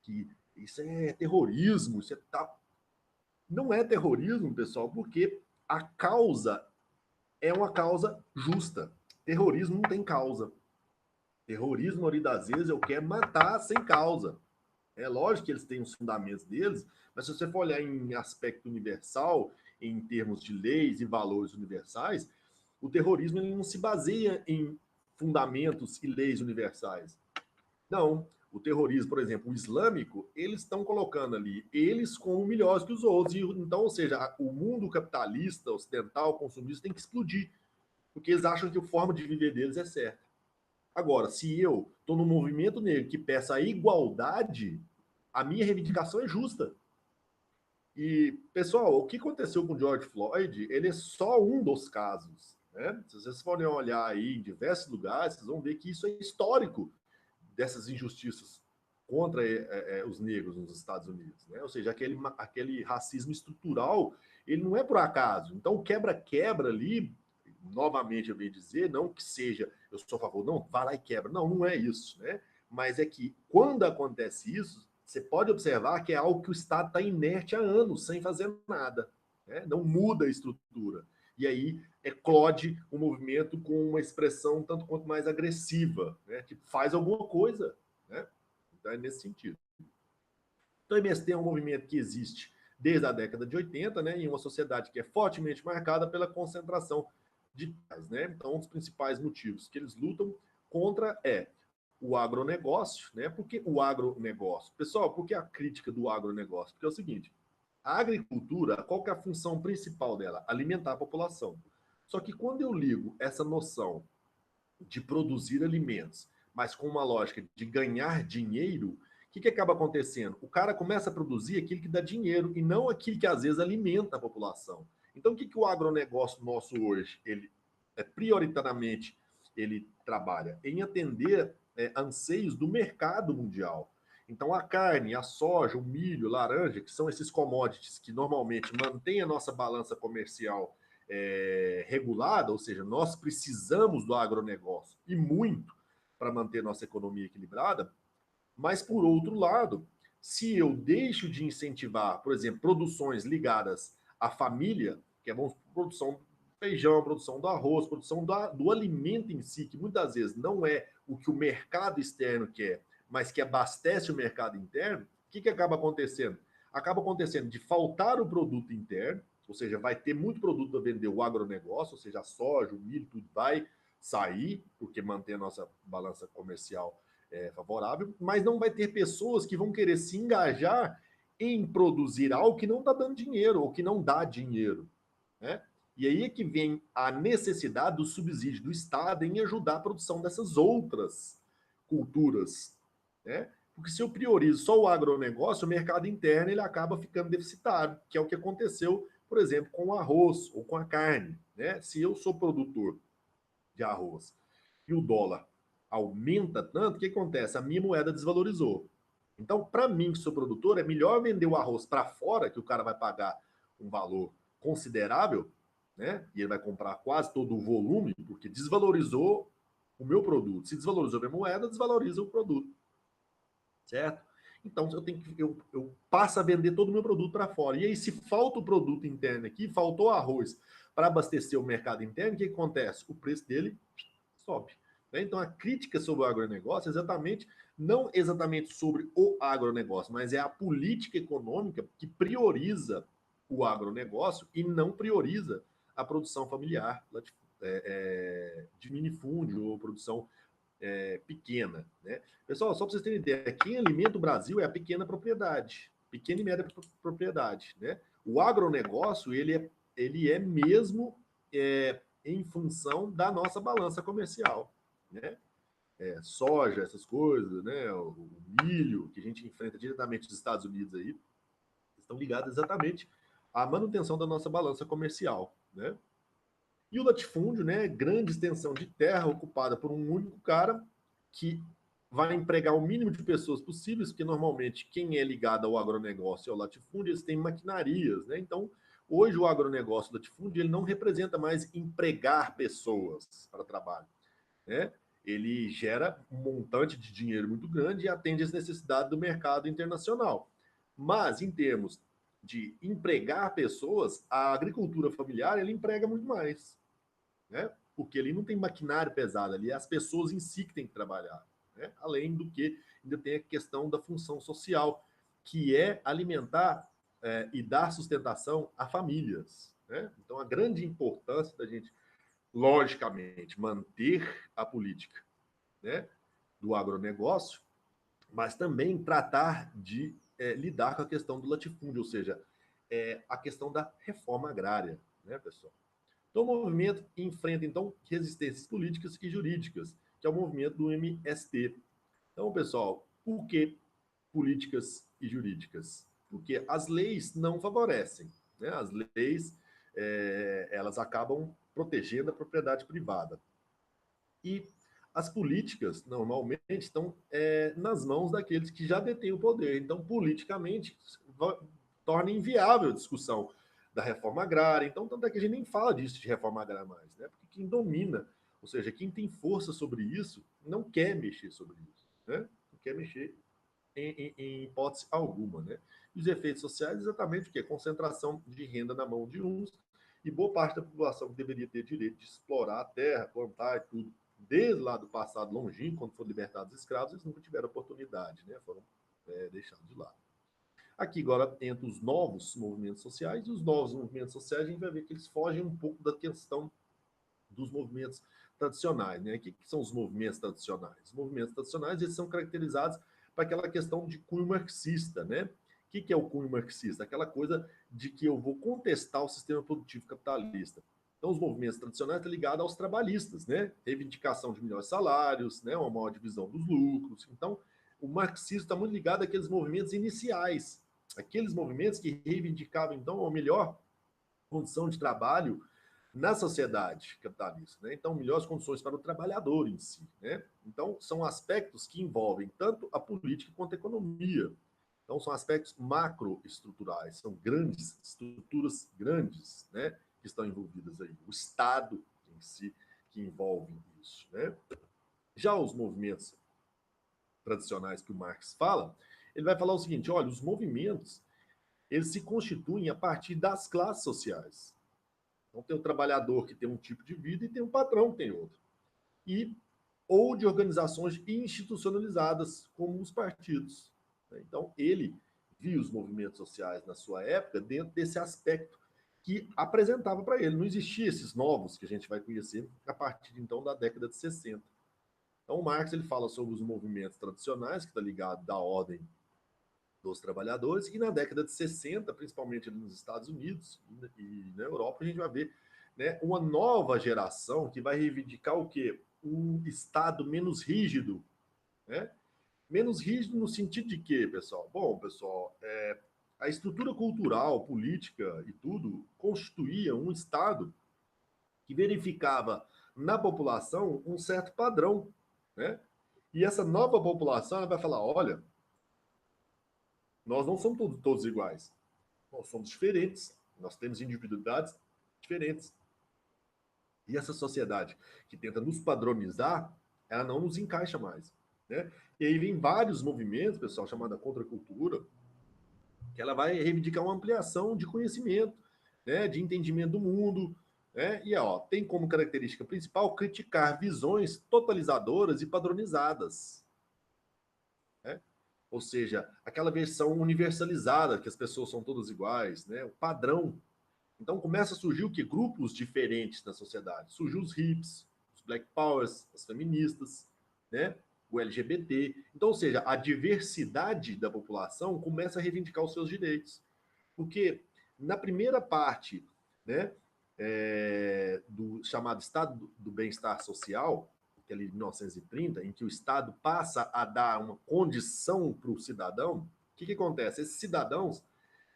que isso é terrorismo, isso não é terrorismo, pessoal, porque a causa é uma causa justa. Terrorismo não tem causa. Terrorismo, na maioria das vezes, eu quero matar sem causa. É lógico que eles têm os fundamentos deles, mas se você for olhar em aspecto universal, em termos de leis e valores universais, o terrorismo ele não se baseia em fundamentos e leis universais. Não. O terrorismo, por exemplo, o islâmico, eles estão colocando ali eles como melhores que os outros. E, então, ou seja, o mundo capitalista, ocidental, consumista, tem que explodir, porque eles acham que a forma de viver deles é certa. Agora, se eu estou no movimento negro que peça a igualdade, a minha reivindicação é justa. E, pessoal, o que aconteceu com o George Floyd, ele é só um dos casos. Né? Se vocês forem olhar aí em diversos lugares, vocês vão ver que isso é histórico dessas injustiças contra os negros nos Estados Unidos. Né? Ou seja, aquele racismo estrutural, ele não é por acaso. Então, o quebra-quebra ali, novamente eu venho dizer, não que seja, eu sou a favor, não, vai lá e quebra. Não, não é isso, né? Mas é que quando acontece isso, você pode observar que é algo que o Estado está inerte há anos, sem fazer nada, né? Não muda a estrutura. E aí eclode o movimento com uma expressão tanto quanto mais agressiva, né? Que faz alguma coisa, né? Então é nesse sentido. Então, o MST é um movimento que existe desde a década de 80, né, em uma sociedade que é fortemente marcada pela concentração de terras, né? Então, um dos principais motivos que eles lutam contra é o agronegócio, né? Porque o agronegócio, pessoal, por que a crítica do agronegócio? Porque é o seguinte, a agricultura, qual que é a função principal dela? Alimentar a população. Só que quando eu ligo essa noção de produzir alimentos, mas com uma lógica de ganhar dinheiro, o que acaba acontecendo? O cara começa a produzir aquilo que dá dinheiro e não aquilo que às vezes alimenta a população. Então, o que o agronegócio nosso hoje, ele prioritariamente ele trabalha? Em atender anseios do mercado mundial. Então, a carne, a soja, o milho, laranja, que são esses commodities que normalmente mantêm a nossa balança comercial regulada, ou seja, nós precisamos do agronegócio e muito para manter nossa economia equilibrada, mas por outro lado, se eu deixo de incentivar, por exemplo, produções ligadas à família, que é a produção do feijão, produção do arroz, produção do alimento em si, que muitas vezes não é o que o mercado externo quer, mas que abastece o mercado interno, o que acaba acontecendo? Acaba acontecendo de faltar o produto interno, ou seja, vai ter muito produto para vender o agronegócio, ou seja, a soja, o milho, tudo vai sair, porque mantém a nossa balança comercial favorável, mas não vai ter pessoas que vão querer se engajar em produzir algo que não está dando dinheiro ou que não dá dinheiro, né? E aí é que vem a necessidade do subsídio do Estado em ajudar a produção dessas outras culturas, né? Porque se eu priorizo só o agronegócio, o mercado interno ele acaba ficando deficitário, que é o que aconteceu, por exemplo, com o arroz ou com a carne, né? Se eu sou produtor de arroz e o dólar aumenta tanto, o que acontece? A minha moeda desvalorizou. Então, para mim, que sou produtor, é melhor vender o arroz para fora, que o cara vai pagar um valor considerável, né? E ele vai comprar quase todo o volume, porque desvalorizou o meu produto. Se desvalorizou a minha moeda, desvaloriza o produto. Certo? Então, eu passo a vender todo o meu produto para fora. E aí, se falta o produto interno aqui, faltou arroz para abastecer o mercado interno, o que acontece? O preço dele sobe. Né? Então, a crítica sobre o agronegócio é exatamente, não exatamente sobre o agronegócio, mas é a política econômica que prioriza o agronegócio e não prioriza a produção familiar de minifúndio ou produção pequena. Né? Pessoal, só para vocês terem ideia, quem alimenta o Brasil é a pequena propriedade, pequena e média propriedade. Né? O agronegócio, ele é mesmo em função da nossa balança comercial. Né? Soja, essas coisas, né? O milho, que a gente enfrenta diretamente dos Estados Unidos aí, estão ligados exatamente à manutenção da nossa balança comercial. Né? E o latifúndio, né, grande extensão de terra ocupada por um único cara que vai empregar o mínimo de pessoas possíveis, porque normalmente quem é ligado ao agronegócio e ao latifúndio, eles têm maquinarias, né? Então, hoje o agronegócio e o latifúndio, ele não representa mais empregar pessoas para trabalho, né? Ele gera um montante de dinheiro muito grande e atende às necessidades do mercado internacional. Mas, em termos de empregar pessoas, a agricultura familiar, ele emprega muito mais, né? Porque ali não tem maquinário pesado, ali é as pessoas em si que têm que trabalhar, né? Além do que ainda tem a questão da função social, que é alimentar e dar sustentação a famílias, né? Então, a grande importância da gente, logicamente, manter a política, né, do agronegócio, mas também tratar de lidar com a questão do latifúndio, ou seja, a questão da reforma agrária, né, pessoal? Então, o movimento enfrenta, então, resistências políticas e jurídicas, que é o movimento do MST. Então, pessoal, por que políticas e jurídicas? Porque as leis não favorecem. Né? As leis, elas acabam protegendo a propriedade privada. E as políticas, normalmente, estão nas mãos daqueles que já detêm o poder. Então, politicamente, torna inviável a discussão da reforma agrária. Então, tanto é que a gente nem fala disso de reforma agrária mais, né? Porque quem domina, ou seja, quem tem força sobre isso, não quer mexer sobre isso, né? Não quer mexer em hipótese alguma, né? E os efeitos sociais, exatamente o que? Concentração de renda na mão de uns e boa parte da população que deveria ter direito de explorar a terra, plantar e tudo, desde lá do passado longínquo, quando foram libertados os escravos, eles nunca tiveram oportunidade, né? Foram deixados de lado. Aqui agora, entre os novos movimentos sociais, e os novos movimentos sociais, a gente vai ver que eles fogem um pouco da questão dos movimentos tradicionais, né? O que são os movimentos tradicionais? Os movimentos tradicionais, eles são caracterizados para aquela questão de cunho marxista, né? O que é o cunho marxista? Aquela coisa de que eu vou contestar o sistema produtivo capitalista. Então, os movimentos tradicionais estão ligados aos trabalhistas, né? Reivindicação de melhores salários, né? Uma maior divisão dos lucros. Então, o marxismo está muito ligado àqueles movimentos iniciais, aqueles movimentos que reivindicavam, então, a melhor condição de trabalho na sociedade capitalista, né? Então, melhores condições para o trabalhador em si, né? Então, são aspectos que envolvem tanto a política quanto a economia. Então, são aspectos macroestruturais, são grandes estruturas grandes, né? Que estão envolvidas aí. O Estado em si que envolve isso, né? Já os movimentos tradicionais que o Marx fala, ele vai falar o seguinte: olha, os movimentos eles se constituem a partir das classes sociais. Então tem o trabalhador que tem um tipo de vida e tem o patrão que tem outro. E ou de organizações institucionalizadas, como os partidos. Então ele via os movimentos sociais na sua época dentro desse aspecto que apresentava para ele. Não existia esses novos que a gente vai conhecer a partir então da década de 60. Então o Marx ele fala sobre os movimentos tradicionais, que está ligado da ordem dos trabalhadores, e na década de 60, principalmente nos Estados Unidos e na Europa, a gente vai ver, né, uma nova geração que vai reivindicar o quê? Um Estado menos rígido, né? Menos rígido no sentido de quê, pessoal? Bom, pessoal, a estrutura cultural, política e tudo constituía um Estado que verificava na população um certo padrão, né? E essa nova população ela vai falar, olha, nós não somos todos iguais. Nós somos diferentes. Nós temos individualidades diferentes. E essa sociedade que tenta nos padronizar, ela não nos encaixa mais. Né? E aí vem vários movimentos, pessoal, chamada contracultura, que ela vai reivindicar uma ampliação de conhecimento, né? De entendimento do mundo. Né? E ó, tem como característica principal criticar visões totalizadoras e padronizadas. Né? Ou seja, aquela versão universalizada, que as pessoas são todas iguais, né? O padrão. Então começa a surgir o que? Grupos diferentes na sociedade. Surgiu os hips, os black powers, as feministas, né? O LGBT. Então, ou seja, a diversidade da população começa a reivindicar os seus direitos. Porque na primeira parte, né, do chamado Estado do Bem-Estar Social, que é ali de 1930, em que o Estado passa a dar uma condição para o cidadão, o que acontece? Esses cidadãos,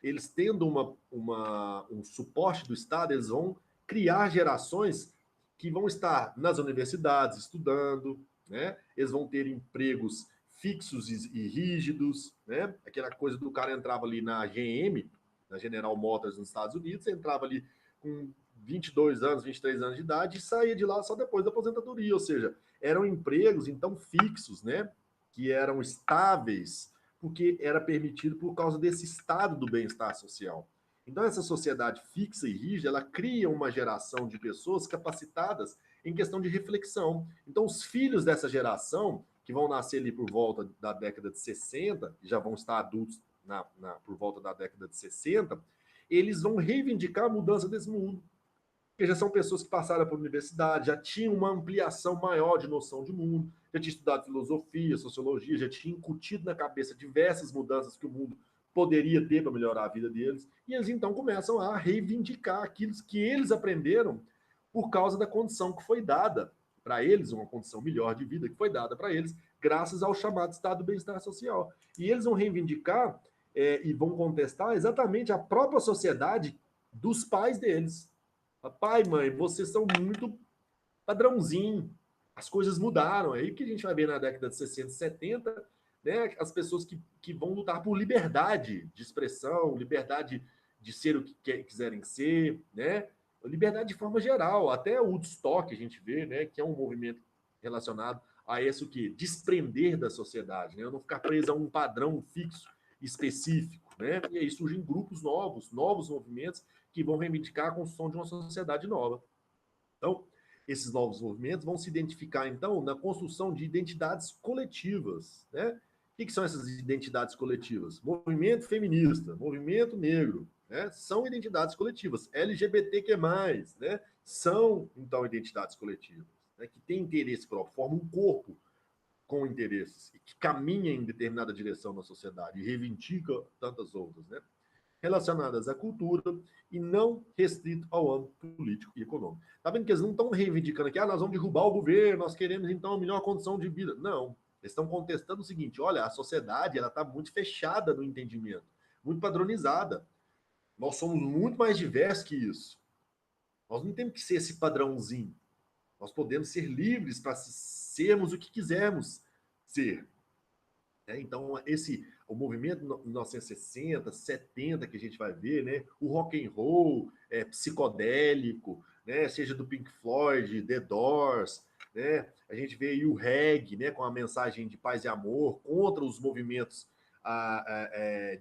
eles tendo um suporte do Estado, eles vão criar gerações que vão estar nas universidades estudando, né? Eles vão ter empregos fixos e rígidos, né? Aquela coisa do cara entrava ali na GM, na General Motors nos Estados Unidos, entrava ali com 22 anos, 23 anos de idade e saía de lá só depois da aposentadoria, ou seja, eram empregos então fixos, né? Que eram estáveis, porque era permitido por causa desse estado do bem-estar social. Então, essa sociedade fixa e rígida, ela cria uma geração de pessoas capacitadas em questão de reflexão. Então, os filhos dessa geração, que vão nascer ali por volta da década de 60, já vão estar adultos por volta da década de 60, eles vão reivindicar a mudança desse mundo. Porque já são pessoas que passaram por universidade, já tinham uma ampliação maior de noção de mundo, já tinha estudado filosofia, sociologia, já tinha incutido na cabeça diversas mudanças que o mundo poderia ter para melhorar a vida deles. E eles então começam a reivindicar aquilo que eles aprenderam por causa da condição que foi dada para eles, uma condição melhor de vida que foi dada para eles, graças ao chamado Estado do Bem-Estar Social. E eles vão reivindicar e vão contestar exatamente a própria sociedade dos pais deles. Pai, mãe, vocês são muito padrãozinho. As coisas mudaram. É aí que a gente vai ver na década de 60 e 70, né, as pessoas que vão lutar por liberdade de expressão, liberdade de ser o que quiserem ser, né? Liberdade de forma geral, até o Woodstock a gente vê, né, que é um movimento relacionado a esse o quê? Desprender da sociedade, né? Eu não ficar preso a um padrão fixo, específico, né? E aí surgem grupos novos, novos movimentos que vão reivindicar a construção de uma sociedade nova. Então, esses novos movimentos vão se identificar, então, na construção de identidades coletivas, né? O que são essas identidades coletivas? Movimento feminista, movimento negro, né? São identidades coletivas. LGBTQ+, né? São, então, identidades coletivas, né? Que têm interesse próprio, formam um corpo com interesses e que caminha em determinada direção na sociedade e reivindica tantas outras, né? Relacionadas à cultura e não restrito ao âmbito político e econômico. Tá vendo que eles não estão reivindicando aqui, nós vamos derrubar o governo, nós queremos então a melhor condição de vida. Não, eles estão contestando o seguinte, olha, a sociedade ela está muito fechada no entendimento, muito padronizada. Nós somos muito mais diversos que isso. Nós não temos que ser esse padrãozinho. Nós podemos ser livres para sermos o que quisermos ser. Então, o movimento 1960, 70 que a gente vai ver, né? O rock and roll psicodélico, né? Seja do Pink Floyd, The Doors, né? A gente vê aí o reggae, né? Com a mensagem de paz e amor contra os movimentos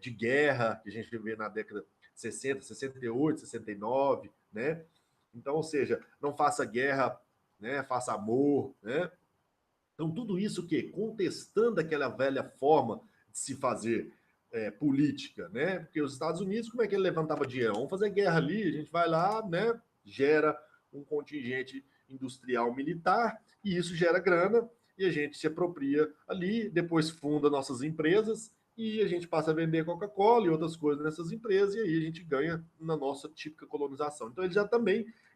de guerra que a gente vê na década de 60, 68, 69, né? Então, ou seja, não faça guerra, né? Faça amor, né? Então, tudo isso que contestando aquela velha forma de se fazer política, né? Porque os Estados Unidos, como é que ele levantava dinheiro? Vamos fazer guerra ali, a gente vai lá, né? Gera um contingente industrial militar e isso gera grana e a gente se apropria ali, depois funda nossas empresas e a gente passa a vender Coca-Cola e outras coisas nessas empresas e aí a gente ganha na nossa típica colonização. Então, eles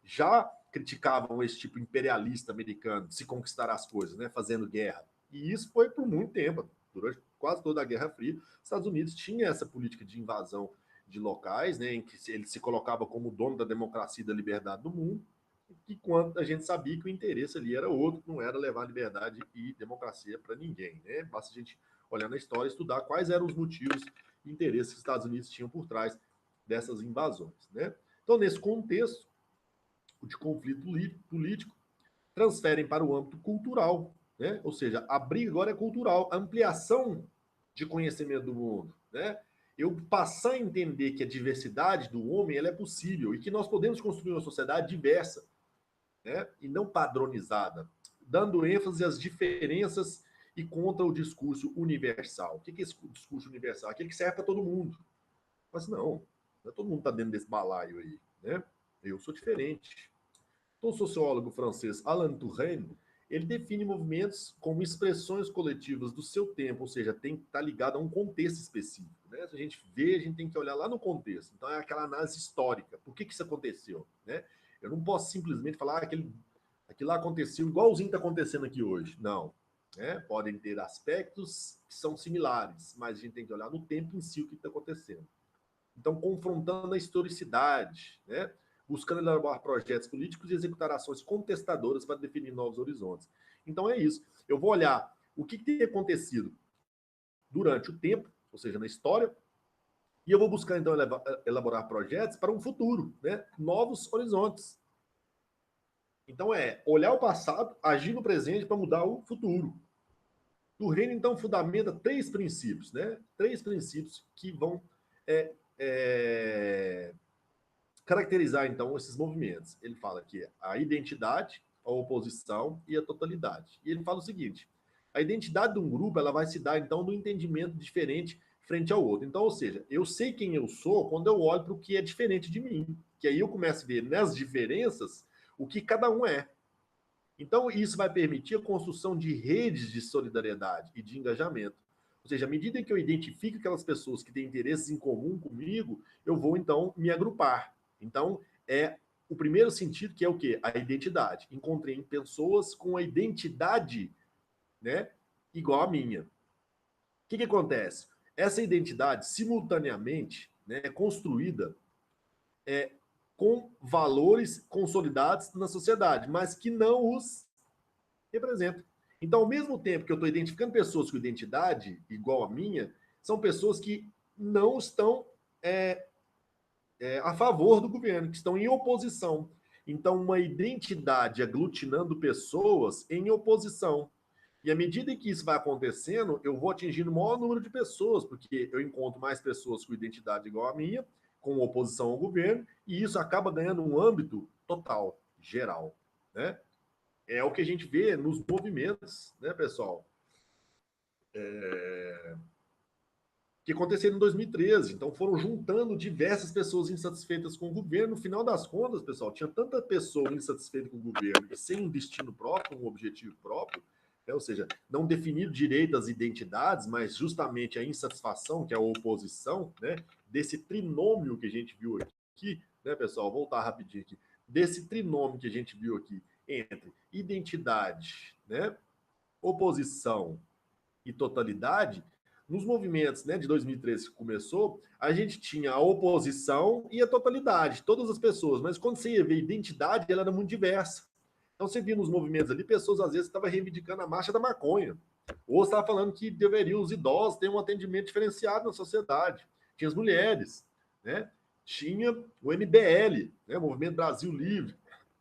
já criticavam esse tipo imperialista americano de se conquistar as coisas, né, fazendo guerra. E isso foi por muito tempo, durante quase toda a Guerra Fria, os Estados Unidos tinha essa política de invasão de locais, né, em que ele se colocava como dono da democracia e da liberdade do mundo, e quando a gente sabia que o interesse ali era outro, não era levar liberdade e democracia para ninguém, né? Basta a gente olhar na história e estudar quais eram os motivos e interesses que os Estados Unidos tinham por trás dessas invasões, né? Então, nesse contexto de conflito político, transferem para o âmbito cultural, né? Ou seja, a briga agora é cultural, a ampliação de conhecimento do mundo, né? Eu passar a entender que a diversidade do homem ela é possível e que nós podemos construir uma sociedade diversa, né? E não padronizada, dando ênfase às diferenças e contra o discurso universal. O que é esse discurso universal? Aquele que serve para todo mundo. Mas não todo mundo está dentro desse balaio aí, né? Eu sou diferente. Então, o sociólogo francês Alain Touraine, ele define movimentos como expressões coletivas do seu tempo, ou seja, tem que estar ligado a um contexto específico. Né? Se a gente vê, a gente tem que olhar lá no contexto. Então, é aquela análise histórica. Por que isso aconteceu? Né? Eu não posso simplesmente falar aquilo lá aconteceu igualzinho está acontecendo aqui hoje. Não. Né? Podem ter aspectos que são similares, mas a gente tem que olhar no tempo em si o que está acontecendo. Então, confrontando a historicidade, né? Buscando elaborar projetos políticos e executar ações contestadoras para definir novos horizontes. Então, é isso. Eu vou olhar o que tem acontecido durante o tempo, ou seja, na história, e eu vou buscar, então, elaborar projetos para um futuro, né? Novos horizontes. Então, é olhar o passado, agir no presente para mudar o futuro. O reino, então, fundamenta 3 princípios, né? 3 princípios que vão caracterizar, então, esses movimentos. Ele fala que a identidade, a oposição e a totalidade. E ele fala o seguinte, a identidade de um grupo ela vai se dar, então, no entendimento diferente frente ao outro. Então, ou seja, eu sei quem eu sou quando eu olho para o que é diferente de mim. Que aí eu começo a ver nas diferenças o que cada um é. Então, isso vai permitir a construção de redes de solidariedade e de engajamento. Ou seja, à medida que eu identifico aquelas pessoas que têm interesses em comum comigo, eu vou, então, me agrupar. Então, é o primeiro sentido que é o quê? A identidade. Encontrei pessoas com a identidade, né, igual à minha. O que acontece? Essa identidade, simultaneamente, né, é construída com valores consolidados na sociedade, mas que não os representam. Então, ao mesmo tempo que eu estou identificando pessoas com identidade igual à minha, são pessoas que não estão a favor do governo, que estão em oposição. Então, uma identidade aglutinando pessoas em oposição. E à medida em que isso vai acontecendo, eu vou atingindo o maior número de pessoas, porque eu encontro mais pessoas com identidade igual a minha, com oposição ao governo, e isso acaba ganhando um âmbito total, geral, né? É o que a gente vê nos movimentos, né, pessoal? Que aconteceram em 2013. Então foram juntando diversas pessoas insatisfeitas com o governo. No final das contas, pessoal, tinha tanta pessoa insatisfeita com o governo e sem um destino próprio, um objetivo próprio, né? Ou seja, não definido direito às identidades, mas justamente a insatisfação, que é a oposição, né? Desse trinômio que a gente viu aqui, né, pessoal? Vou voltar rapidinho aqui. Desse trinômio que a gente viu aqui entre identidade, né? Oposição e totalidade, nos movimentos, né, de 2013 que começou, a gente tinha a oposição e a totalidade, todas as pessoas, mas quando você ia ver identidade, ela era muito diversa. Então você via nos movimentos ali, pessoas às vezes estavam reivindicando a marcha da maconha, ou estava falando que deveriam os idosos ter um atendimento diferenciado na sociedade. Tinha as mulheres, né? Tinha o MBL, né, o Movimento Brasil Livre,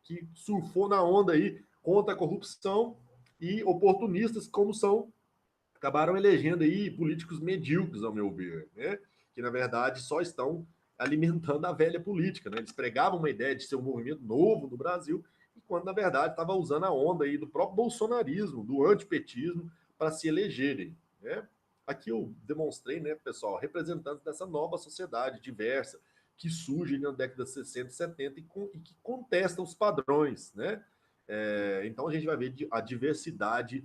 que surfou na onda aí contra a corrupção e oportunistas como são acabaram elegendo aí políticos medíocres, ao meu ver, né? Que na verdade só estão alimentando a velha política, né? Eles pregavam uma ideia de ser um movimento novo no Brasil, e quando na verdade estava usando a onda aí do próprio bolsonarismo, do antipetismo, para se elegerem, né? Aqui eu demonstrei, né, pessoal, representantes dessa nova sociedade diversa que surge na década de 60 e 70 e que contesta os padrões, né? Então a gente vai ver a diversidade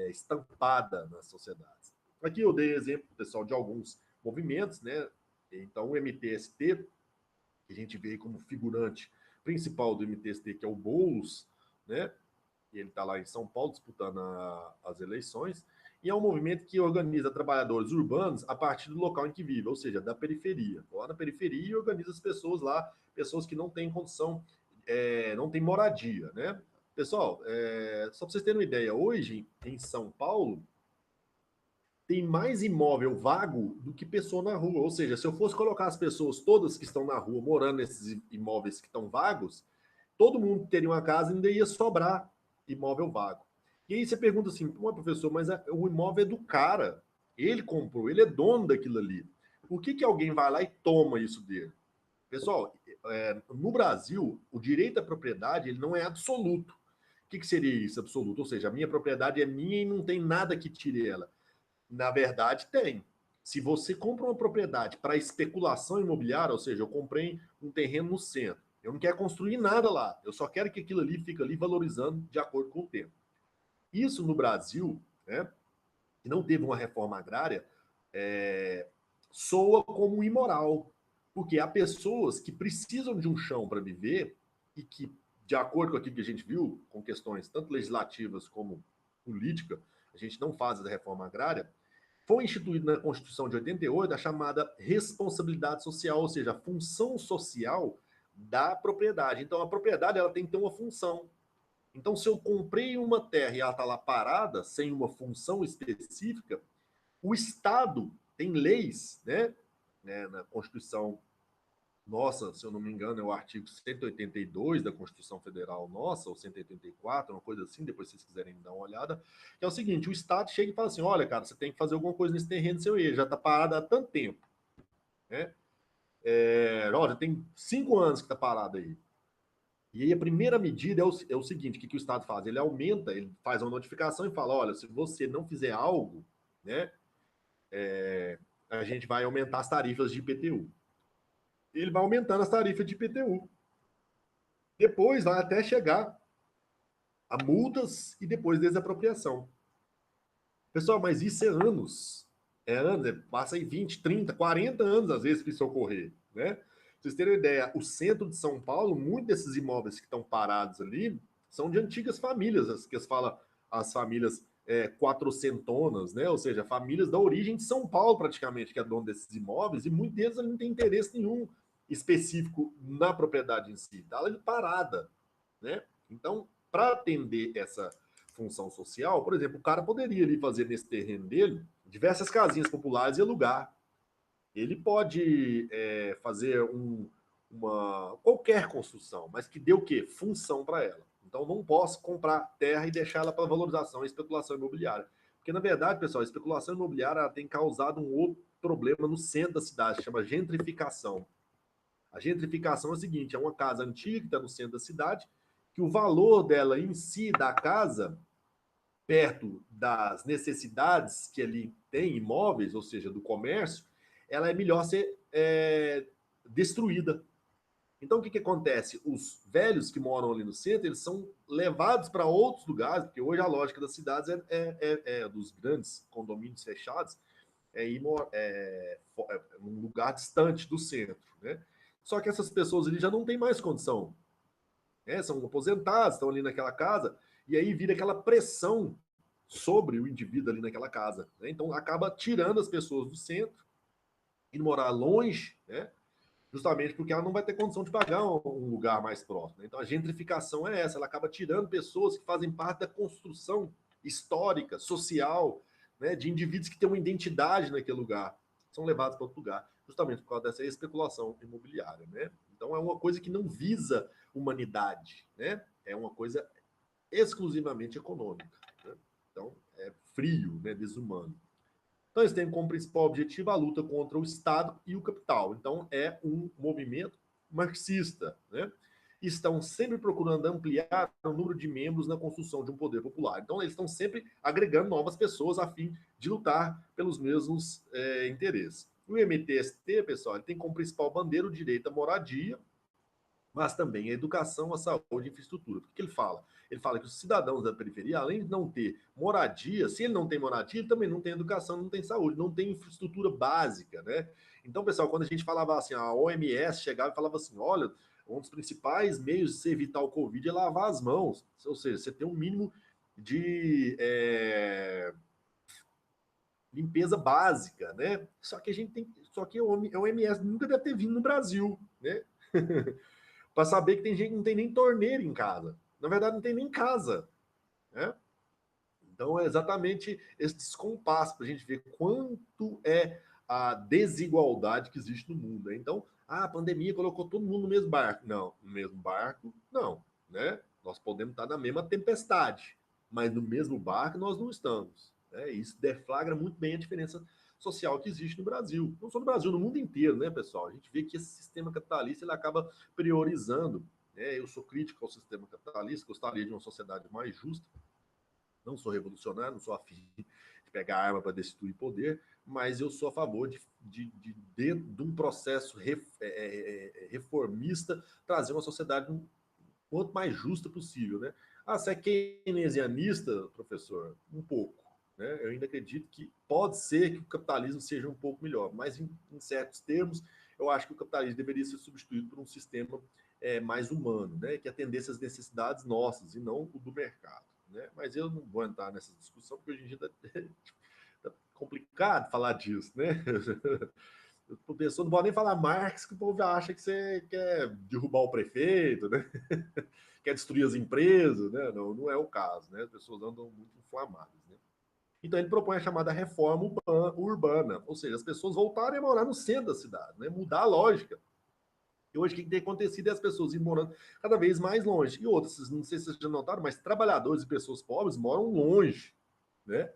estampada nas sociedades. Aqui eu dei exemplo, pessoal, de alguns movimentos, né? Então, o MTST, que a gente vê como figurante principal do MTST, que é o Boulos, né? E ele está lá em São Paulo disputando as eleições, e é um movimento que organiza trabalhadores urbanos a partir do local em que vive, ou seja, da periferia. Lá na periferia e organiza as pessoas lá, pessoas que não têm condição, não têm moradia, né? Pessoal, só para vocês terem uma ideia, hoje em São Paulo tem mais imóvel vago do que pessoa na rua. Ou seja, se eu fosse colocar as pessoas todas que estão na rua morando nesses imóveis que estão vagos, todo mundo teria uma casa e ainda ia sobrar imóvel vago. E aí você pergunta assim, professor, mas o imóvel é do cara. Ele comprou, ele é dono daquilo ali. Por que alguém vai lá e toma isso dele? Pessoal, no Brasil, o direito à propriedade ele não é absoluto. O que seria isso, absoluto? Ou seja, a minha propriedade é minha e não tem nada que tire ela. Na verdade, tem. Se você compra uma propriedade para especulação imobiliária, ou seja, eu comprei um terreno no centro, eu não quero construir nada lá, eu só quero que aquilo ali fique ali valorizando de acordo com o tempo. Isso no Brasil, né, que não teve uma reforma agrária, soa como imoral, porque há pessoas que precisam de um chão para viver e que, de acordo com aquilo que a gente viu, com questões tanto legislativas como política, a gente não faz a reforma agrária, foi instituída na Constituição de 88 a chamada responsabilidade social, ou seja, a função social da propriedade. Então, a propriedade ela tem que ter uma função. Então, se eu comprei uma terra e ela está lá parada, sem uma função específica, o Estado tem leis, né, na Constituição nossa, se eu não me engano, é o artigo 182 da Constituição Federal nossa, ou 184, uma coisa assim, depois se vocês quiserem dar uma olhada, que é o seguinte, o Estado chega e fala assim, olha, cara, você tem que fazer alguma coisa nesse terreno seu aí, ele já está parado há tanto tempo, né? Olha, tem 5 anos que está parado aí. E aí a primeira medida é o seguinte, o que o Estado faz? Ele aumenta, ele faz uma notificação e fala, olha, se você não fizer algo, né, a gente vai aumentar as tarifas de IPTU. Ele vai aumentando as tarifas de IPTU. Depois vai até chegar a multas e depois desapropriação. Pessoal, mas isso é anos. É anos, passa aí 20, 30, 40 anos às vezes para isso ocorrer, né? Pra vocês terem uma ideia, o centro de São Paulo, muitos desses imóveis que estão parados ali são de antigas famílias, as que fala as famílias quatrocentonas, né? Ou seja, famílias da origem de São Paulo praticamente, que é dono desses imóveis, e muitos deles não têm interesse nenhum específico na propriedade em si, tá ali parada, né? Então, para atender essa função social, por exemplo, o cara poderia ali fazer nesse terreno dele diversas casinhas populares e alugar. Ele pode fazer qualquer construção, mas que dê o quê? Função para ela. Então, não posso comprar terra e deixar ela para valorização e especulação imobiliária. Porque, na verdade, pessoal, a especulação imobiliária tem causado um outro problema no centro da cidade, chama gentrificação. A gentrificação é o seguinte: é uma casa antiga que está no centro da cidade, que o valor dela em si, da casa, perto das necessidades que ali tem, imóveis, ou seja, do comércio, ela é melhor ser destruída. Então, o que acontece? Os velhos que moram ali no centro, eles são levados para outros lugares, porque hoje a lógica das cidades dos grandes condomínios fechados, um lugar distante do centro, né? Só que essas pessoas ali já não têm mais condição, né? São aposentados, estão ali naquela casa, e aí vira aquela pressão sobre o indivíduo ali naquela casa, né? Então acaba tirando as pessoas do centro e morar longe, né? Justamente porque ela não vai ter condição de pagar um lugar mais próximo, né? Então a gentrificação é essa, ela acaba tirando pessoas que fazem parte da construção histórica, social, né, de indivíduos que têm uma identidade naquele lugar, são levados para outro lugar, justamente por causa dessa especulação imobiliária, né? Então é uma coisa que não visa humanidade, né? É uma coisa exclusivamente econômica, né? Então é frio, né, desumano. Então, eles têm como principal objetivo a luta contra o Estado e o capital. Então, é um movimento marxista, né? Estão sempre procurando ampliar o número de membros na construção de um poder popular. Então, eles estão sempre agregando novas pessoas a fim de lutar pelos mesmos interesses. O MTST, pessoal, ele tem como principal bandeira o direito à moradia, mas também a educação, a saúde e a infraestrutura. O que ele fala? Ele fala que os cidadãos da periferia, além de não ter moradia, se ele não tem moradia, ele também não tem educação, não tem saúde, não tem infraestrutura básica, né? Então, pessoal, quando a gente falava assim, a OMS chegava e falava assim, olha, um dos principais meios de se evitar o Covid é lavar as mãos, ou seja, você tem um mínimo de limpeza básica, né? Só que a OMS nunca deve ter vindo no Brasil, né? Para saber que tem gente que não tem nem torneira em casa. Na verdade, não tem nem casa, né? Então, é exatamente esse descompasso para a gente ver quanto é a desigualdade que existe no mundo, né? Então, a pandemia colocou todo mundo no mesmo barco. Não, no mesmo barco, não, né? Nós podemos estar na mesma tempestade, mas no mesmo barco nós não estamos, né? Isso deflagra muito bem a diferença social que existe no Brasil. Não só no Brasil, no mundo inteiro, né, pessoal? A gente vê que esse sistema capitalista ele acaba priorizando, né? Eu sou crítico ao sistema capitalista, gostaria de uma sociedade mais justa, não sou revolucionário, não sou afim de pegar arma para destituir poder, mas eu sou a favor de um processo reformista, trazer uma sociedade quanto mais justa possível, né? Ah, você é keynesianista, professor? Um pouco, né? Eu ainda acredito que pode ser que o capitalismo seja um pouco melhor, mas em certos termos, eu acho que o capitalismo deveria ser substituído por um sistema mais humano, né? Que atendesse às necessidades nossas e não o do mercado, né? Mas eu não vou entrar nessa discussão porque hoje em dia tá complicado falar disso, né? O pessoal não pode nem falar Marx, que o povo já acha que você quer derrubar o prefeito, né? Quer destruir as empresas, né? Não, não é o caso, né? As pessoas andam muito inflamadas, né? Então ele propõe a chamada reforma urbana, ou seja, as pessoas voltarem a morar no centro da cidade, né? Mudar a lógica. E hoje o que tem acontecido é as pessoas irem morando cada vez mais longe. E outras, não sei se vocês já notaram, mas trabalhadores e pessoas pobres moram longe, né?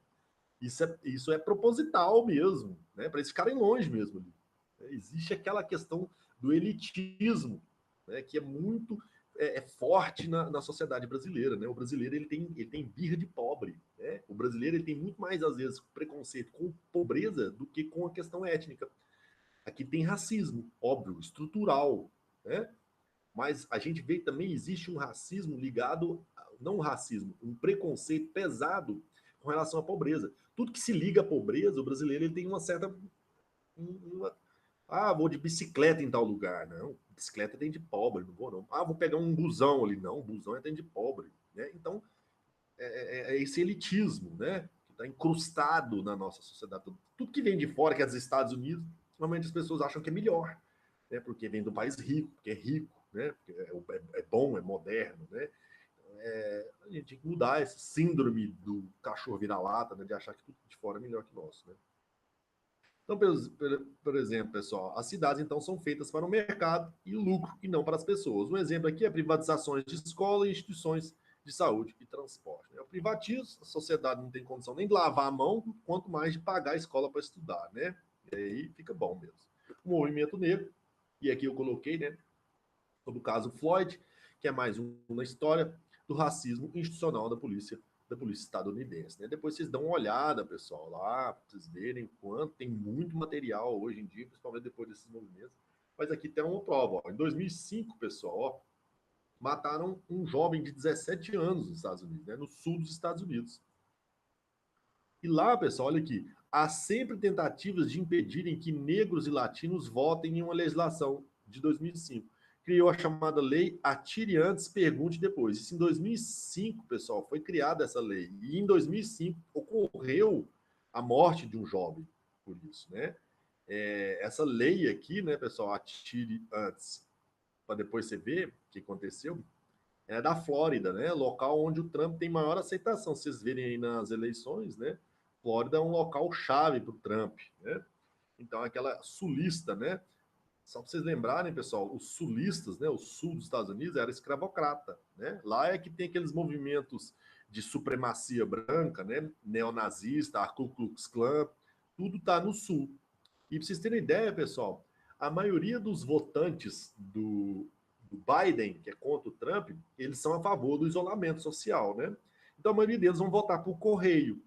Isso é proposital mesmo, né? Para eles ficarem longe mesmo ali. Existe aquela questão do elitismo, né? Que é muito forte na sociedade brasileira, né? O brasileiro ele tem birra de pobre, né? O brasileiro ele tem muito mais às vezes preconceito com pobreza do que com a questão étnica. Aqui tem racismo, óbvio, estrutural, né? Mas a gente vê que também existe um racismo ligado, não um racismo, um preconceito pesado com relação à pobreza. Tudo que se liga à pobreza, o brasileiro ele tem uma certa. Uma, vou de bicicleta em tal lugar. Não, bicicleta tem de pobre, não vou não. Vou pegar um busão ali. Não, busão tem de pobre. Né? Então, é esse elitismo, né? Que está incrustado na nossa sociedade. Tudo que vem de fora, que é dos Estados Unidos, normalmente as pessoas acham que é melhor, né? Porque vem do país rico, porque é rico, né? Porque é bom, é moderno, né? A gente tem que mudar essa síndrome do cachorro vira-lata, né? De achar que tudo de fora é melhor que nós, né? Então, por exemplo, pessoal, as cidades, então, são feitas para o mercado e o lucro, e não para as pessoas. Um exemplo aqui é privatizações de escola e instituições de saúde e transporte. Eu privatizo, a sociedade não tem condição nem de lavar a mão, quanto mais de pagar a escola para estudar, né? E aí fica bom mesmo. O movimento negro, e aqui eu coloquei, né, sobre o caso Floyd, que é mais um na história do racismo institucional da polícia estadunidense. Né? Depois vocês dão uma olhada, pessoal, lá, para vocês verem quanto tem muito material hoje em dia, principalmente depois desses movimentos. Mas aqui tem uma prova. Ó. Em 2005, pessoal, ó, mataram um jovem de 17 anos nos Estados Unidos, né? No sul dos Estados Unidos. E lá, pessoal, olha aqui, há sempre tentativas de impedirem que negros e latinos votem em uma legislação de 2005. Criou a chamada lei Atire Antes, Pergunte Depois. Isso em 2005, pessoal, foi criada essa lei. E em 2005 ocorreu a morte de um jovem por isso, né? Essa lei aqui, né, pessoal, Atire Antes, para depois você ver o que aconteceu, é da Flórida, né? Local onde o Trump tem maior aceitação. Vocês verem aí nas eleições, né? Flórida é um local chave para o Trump, né? Então, aquela sulista, né? Só para vocês lembrarem, pessoal, os sulistas, né? O sul dos Estados Unidos era escravocrata, né? Lá é que tem aqueles movimentos de supremacia branca, né? Neonazista, a Ku Klux Klan, tudo está no sul. E para vocês terem ideia, pessoal, a maioria dos votantes do Biden, que é contra o Trump, eles são a favor do isolamento social, né? Então a maioria deles vão votar por correio.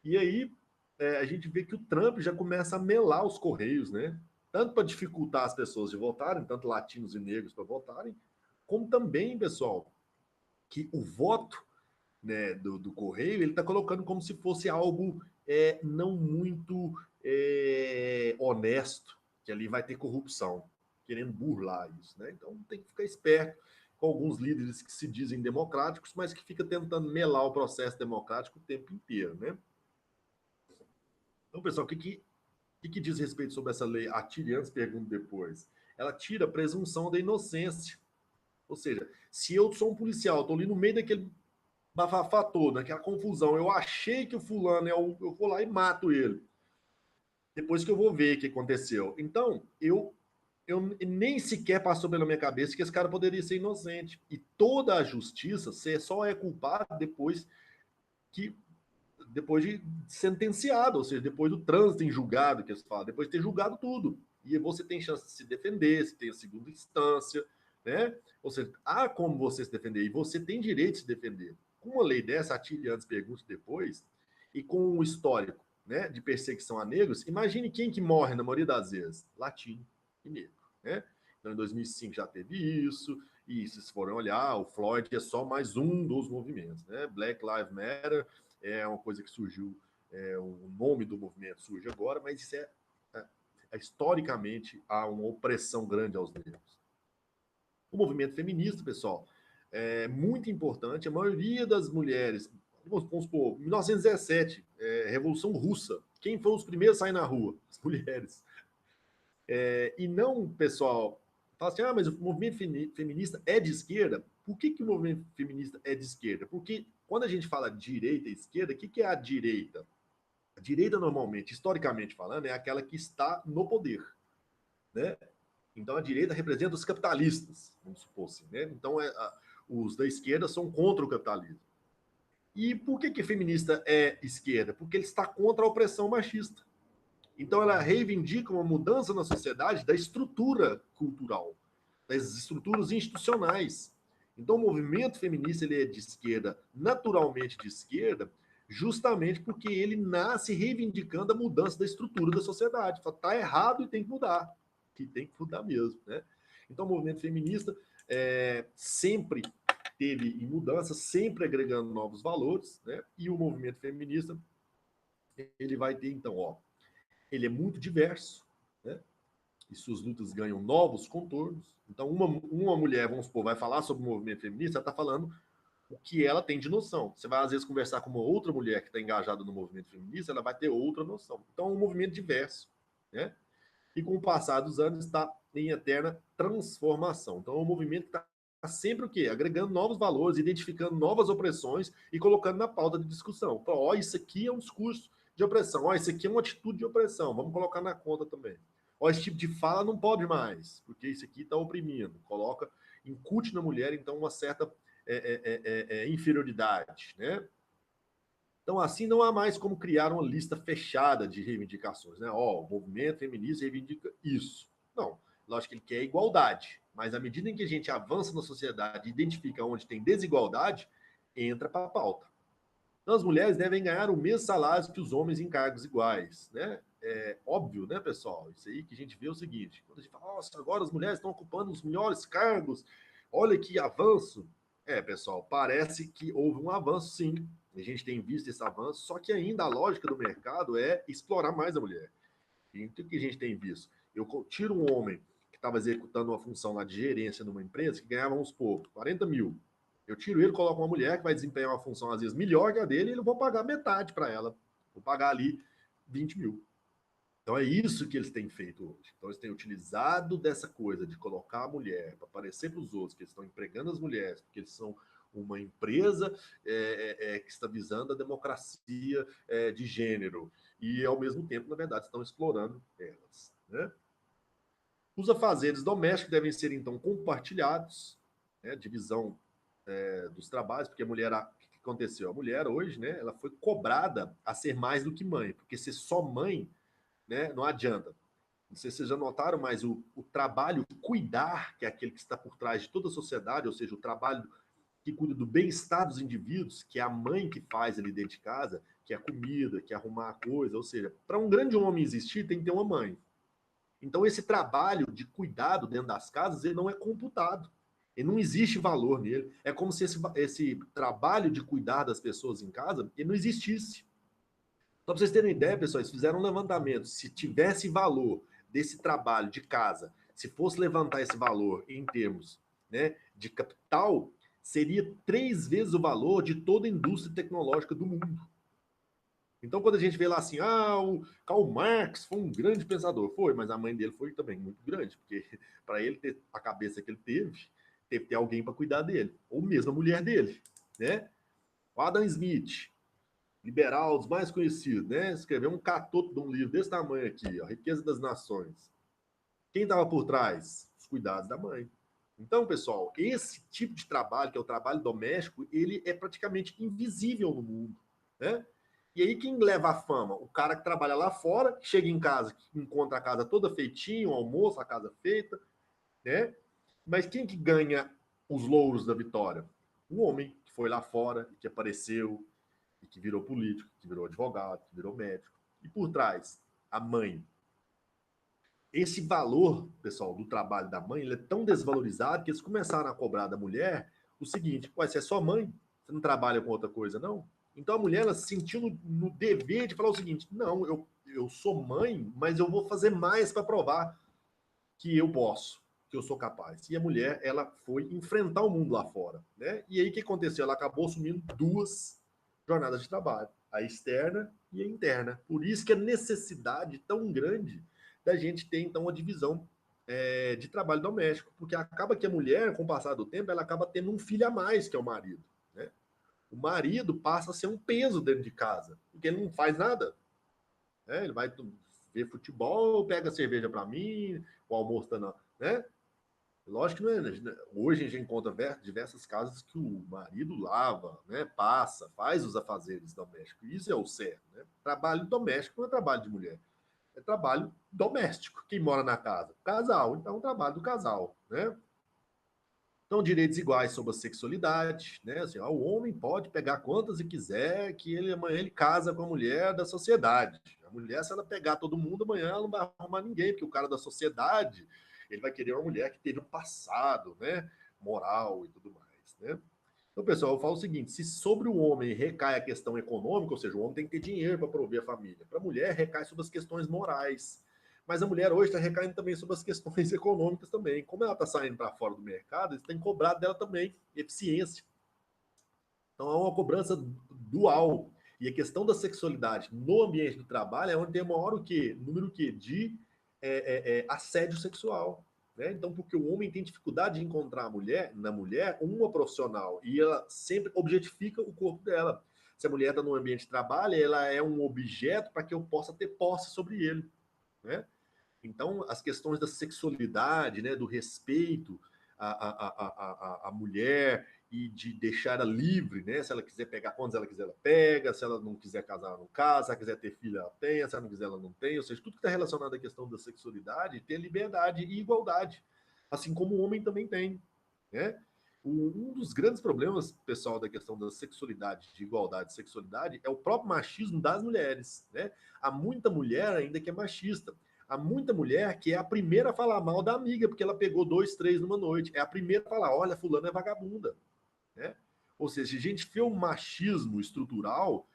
E aí a gente vê que o Trump já começa a melar os correios, né? Tanto para dificultar as pessoas de votarem, tanto latinos e negros para votarem, como também, pessoal, que o voto, né, do correio, ele está colocando como se fosse algo não muito honesto, que ali vai ter corrupção, querendo burlar isso. Né? Então tem que ficar esperto com alguns líderes que se dizem democráticos, mas que fica tentando melar o processo democrático o tempo inteiro. Né? Então, pessoal, o que diz respeito sobre essa lei? Atire antes, pergunto depois. Ela tira a presunção da inocência. Ou seja, se eu sou um policial, estou ali no meio daquele bafafá todo, aquela confusão. Eu achei que o fulano eu vou lá e mato ele. Depois que eu vou ver o que aconteceu. Então, eu nem sequer passou pela minha cabeça que esse cara poderia ser inocente. E toda a justiça você só é culpado que depois de sentenciado, ou seja, depois do trânsito em julgado, que eles falam, depois de ter julgado tudo. E você tem chance de se defender, você tem a segunda instância, né? Ou seja, há como você se defender, e você tem direito de se defender. Com uma lei dessa, atire antes, pergunte depois, e com um histórico, né, de perseguição a negros, imagine quem que morre na maioria das vezes, latino e negro, né? Então, em 2005 já teve isso, e se forem olhar, o Floyd é só mais um dos movimentos, né? Black Lives Matter é uma coisa que surgiu, o nome do movimento surge agora, mas isso historicamente há uma opressão grande aos negros. O movimento feminista, pessoal, é muito importante. A maioria das mulheres, vamos supor, 1917, Revolução Russa, quem foram os primeiros a sair na rua? As mulheres. E não, pessoal, fala assim, mas o movimento feminista é de esquerda. Por que o movimento feminista é de esquerda? Porque quando a gente fala direita e esquerda, o que é a direita? A direita, normalmente, historicamente falando, é aquela que está no poder. Né? Então, a direita representa os capitalistas, vamos supor assim. Né? Então, os da esquerda são contra o capitalismo. E por que feminista é esquerda? Porque ele está contra a opressão machista. Então, ela reivindica uma mudança na sociedade da estrutura cultural, das estruturas institucionais. Então, o movimento feminista ele é de esquerda, naturalmente de esquerda, justamente porque ele nasce reivindicando a mudança da estrutura da sociedade. Está errado e tem que mudar. E tem que mudar mesmo. Né? Então, o movimento feminista sempre teve em mudança, sempre agregando novos valores, né? E o movimento feminista ele vai ter, então, ele é muito diverso, né? E suas lutas ganham novos contornos. Então, uma mulher, vamos supor, vai falar sobre o movimento feminista, ela está falando o que ela tem de noção. Você vai, às vezes, conversar com uma outra mulher que está engajada no movimento feminista, ela vai ter outra noção. Então, é um movimento diverso, né? E com o passar dos anos está em eterna transformação. Então, é um movimento que está sempre o quê? Agregando novos valores, identificando novas opressões e colocando na pauta de discussão. Então, isso aqui é um discurso de opressão. Ó, isso aqui é uma atitude de opressão, vamos colocar na conta também. Ó, esse tipo de fala não pode mais, porque isso aqui está oprimindo. Coloca, incute na mulher, então, uma certa inferioridade, né? Então, assim, não há mais como criar uma lista fechada de reivindicações, né? Ó, o movimento feminista reivindica isso. Não, lógico que ele quer igualdade, mas à medida em que a gente avança na sociedade e identifica onde tem desigualdade, entra para a pauta. Então, as mulheres devem ganhar o mesmo salário que os homens em cargos iguais, né? É óbvio, né, pessoal? Isso aí que a gente vê é o seguinte: quando a gente fala, nossa, agora as mulheres estão ocupando os melhores cargos, olha que avanço. É, pessoal, parece que houve um avanço, sim. A gente tem visto esse avanço, só que ainda a lógica do mercado é explorar mais a mulher. E o que a gente tem visto? Eu tiro um homem que estava executando uma função lá de gerência numa empresa que ganhava uns poucos, 40 mil. Eu tiro ele, coloco uma mulher que vai desempenhar uma função às vezes melhor que a dele e eu vou pagar metade para ela. Vou pagar ali 20 mil. Então é isso que eles têm feito hoje. Então eles têm utilizado dessa coisa de colocar a mulher para aparecer para os outros que eles estão empregando as mulheres, porque eles são uma empresa que está visando a democracia de gênero e ao mesmo tempo, na verdade, estão explorando elas. Né? Os afazeres domésticos devem ser então compartilhados, né? Divisão dos trabalhos, porque a mulher, o que aconteceu? A mulher hoje, né? Ela foi cobrada a ser mais do que mãe, porque ser só mãe, né? Não adianta. Não sei se vocês já notaram, mas o trabalho cuidar, que é aquele que está por trás de toda a sociedade, ou seja, o trabalho que cuida do bem-estar dos indivíduos, que é a mãe que faz ali dentro de casa, que é a comida, que é arrumar a coisa, ou seja, para um grande homem existir, tem que ter uma mãe. Então, esse trabalho de cuidado dentro das casas, ele não é computado. Ele não existe valor nele. É como se esse trabalho de cuidar das pessoas em casa, ele não existisse. Só para vocês terem ideia, pessoal, eles fizeram um levantamento. Se tivesse valor desse trabalho de casa, se fosse levantar esse valor em termos, né, de capital, seria 3 vezes o valor de toda a indústria tecnológica do mundo. Então, quando a gente vê lá assim, o Karl Marx foi um grande pensador, foi, mas a mãe dele foi também muito grande, porque para ele ter a cabeça que ele teve que ter alguém para cuidar dele, ou mesmo a mulher dele, né? O Adam Smith, liberal, dos mais conhecidos, né? Escreveu um catoto de um livro desse tamanho aqui, A Riqueza das Nações. Quem estava por trás? Os cuidados da mãe. Então, pessoal, esse tipo de trabalho, que é o trabalho doméstico, ele é praticamente invisível no mundo, né? E aí quem leva a fama? O cara que trabalha lá fora, que chega em casa, que encontra a casa toda feitinha, o almoço, a casa feita, né? Mas quem que ganha os louros da vitória? O homem que foi lá fora, que apareceu, e que virou político, que virou advogado, que virou médico. E por trás, a mãe. Esse valor, pessoal, do trabalho da mãe, ele é tão desvalorizado que eles começaram a cobrar da mulher o seguinte: ué, você é só mãe, você não trabalha com outra coisa, não? Então a mulher ela se sentiu no dever de falar o seguinte: não, eu sou mãe, mas eu vou fazer mais para provar que eu posso, que eu sou capaz. E a mulher, ela foi enfrentar o mundo lá fora, né? E aí o que aconteceu? Ela acabou assumindo 2 jornadas de trabalho, a externa e a interna. Por isso que a necessidade tão grande da gente ter, então, uma divisão de trabalho doméstico, porque acaba que a mulher, com o passar do tempo, ela acaba tendo um filho a mais, que é o marido, né? O marido passa a ser um peso dentro de casa, porque ele não faz nada, né? Ele vai ver futebol, pega cerveja para mim, o almoço tá na, né? Lógico que não é, né? Hoje a gente encontra diversas casas que o marido lava, né? Passa, faz os afazeres domésticos. Isso é o certo, né? Trabalho doméstico não é trabalho de mulher, é trabalho doméstico. Quem mora na casa? Casal, então é um trabalho do casal, né? Então, direitos iguais sobre a sexualidade, né? Assim, o homem pode pegar quantas e quiser, que ele amanhã ele casa com a mulher da sociedade. A mulher, se ela pegar todo mundo, amanhã ela não vai arrumar ninguém, porque o cara da sociedade, ele vai querer uma mulher que teve um passado, né? Moral e tudo mais, né? Então, pessoal, eu falo o seguinte: se sobre o homem recai a questão econômica, ou seja, o homem tem que ter dinheiro para prover a família, para a mulher recai sobre as questões morais. Mas a mulher hoje está recaindo também sobre as questões econômicas também. Como ela está saindo para fora do mercado, eles têm cobrado dela também eficiência. Então é uma cobrança dual. E a questão da sexualidade no ambiente do trabalho é onde tem maior o quê? Número o quê? De assédio sexual. Né? Então, porque o homem tem dificuldade de encontrar na mulher uma profissional e ela sempre objetifica o corpo dela. Se a mulher está no ambiente de trabalho, ela é um objeto para que eu possa ter posse sobre ele, né? Então, as questões da sexualidade, né, do respeito à mulher e de deixar ela livre, né? Se ela quiser pegar quantos ela quiser, ela pega. Se ela não quiser casar, ela não casa. Se ela quiser ter filha, ela tem. Se ela não quiser, ela não tem. Ou seja, tudo que está relacionado à questão da sexualidade tem liberdade e igualdade, assim como o homem também tem, né? Um dos grandes problemas, pessoal, da questão da sexualidade, de igualdade de sexualidade, é o próprio machismo das mulheres, né? Há muita mulher ainda que é machista. Há muita mulher que é a primeira a falar mal da amiga, porque ela pegou dois, três numa noite. É a primeira a falar, olha, fulano é vagabunda, né? Ou seja, se a gente vê um machismo estrutural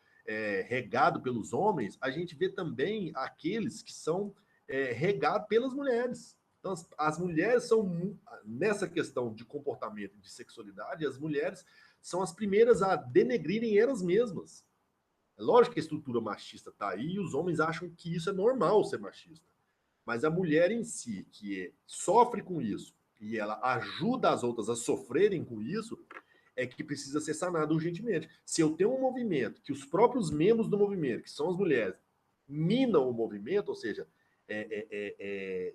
regado pelos homens, a gente vê também aqueles que são regados pelas mulheres. Então, as mulheres são, nessa questão de comportamento e de sexualidade, as mulheres são as primeiras a denegrirem elas mesmas. É lógico que a estrutura machista está aí e os homens acham que isso é normal ser machista. Mas a mulher em si, que sofre com isso e ela ajuda as outras a sofrerem com isso, é que precisa ser sanado urgentemente. Se eu tenho um movimento que os próprios membros do movimento, que são as mulheres, minam o movimento, ou seja,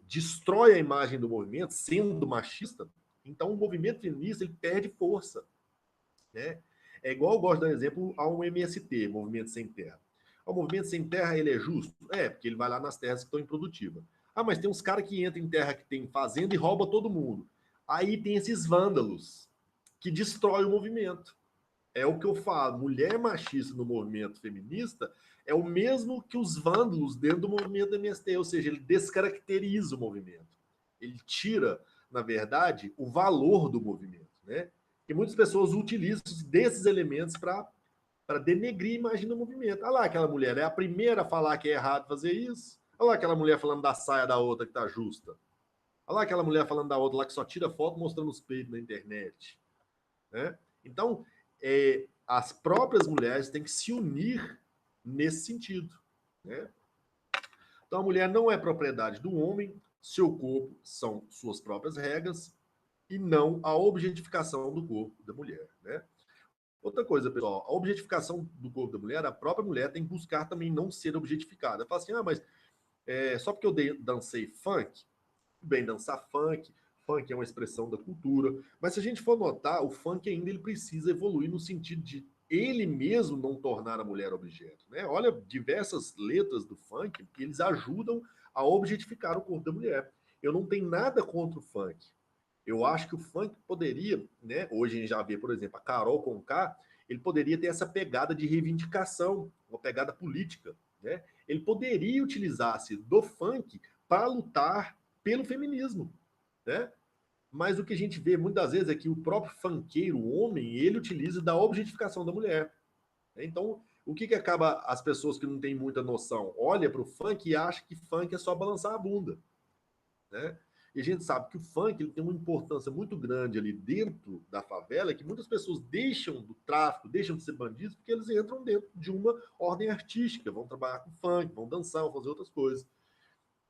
destrói a imagem do movimento, sendo machista, então o movimento feminista ele perde força, né? É igual eu gosto de dar exemplo ao MST, Movimento Sem Terra. O Movimento Sem Terra ele é justo? É, porque ele vai lá nas terras que estão improdutivas. Ah, mas tem uns caras que entram em terra que tem fazenda e rouba todo mundo. Aí tem esses vândalos que destroem o movimento. É o que eu falo, mulher machista no movimento feminista é o mesmo que os vândalos dentro do movimento MST, ou seja, ele descaracteriza o movimento. Ele tira, na verdade, o valor do movimento, né? E muitas pessoas utilizam desses elementos para denegrir a imagem do movimento. Olha lá aquela mulher, é a primeira a falar que é errado fazer isso. Olha lá aquela mulher falando da saia da outra que tá justa. Olha lá aquela mulher falando da outra lá que só tira foto mostrando os peitos na internet, né? Então, as próprias mulheres têm que se unir nesse sentido, né? Então, a mulher não é propriedade do homem, seu corpo são suas próprias regras e não a objetificação do corpo da mulher, né? Outra coisa, pessoal, a objetificação do corpo da mulher, a própria mulher tem que buscar também não ser objetificada. Fala assim, ah, mas só porque eu dancei funk, bem, dançar funk, funk é uma expressão da cultura, mas se a gente for notar, o funk ainda ele precisa evoluir no sentido de ele mesmo não tornar a mulher objeto, né? Olha, diversas letras do funk, eles ajudam a objetificar o corpo da mulher. Eu não tenho nada contra o funk. Eu acho que o funk poderia, né? Hoje a gente já vê, por exemplo, a Carol Conká, ele poderia ter essa pegada de reivindicação, uma pegada política, né? Ele poderia utilizar-se do funk para lutar pelo feminismo, né? Mas o que a gente vê muitas vezes é que o próprio funkeiro, o homem, ele utiliza da objetificação da mulher. Então, o que acaba as pessoas que não têm muita noção olha para o funk e acha que funk é só balançar a bunda, né? E a gente sabe que o funk ele tem uma importância muito grande ali dentro da favela, que muitas pessoas deixam do tráfico, deixam de ser bandidos, porque eles entram dentro de uma ordem artística, vão trabalhar com funk, vão dançar, vão fazer outras coisas,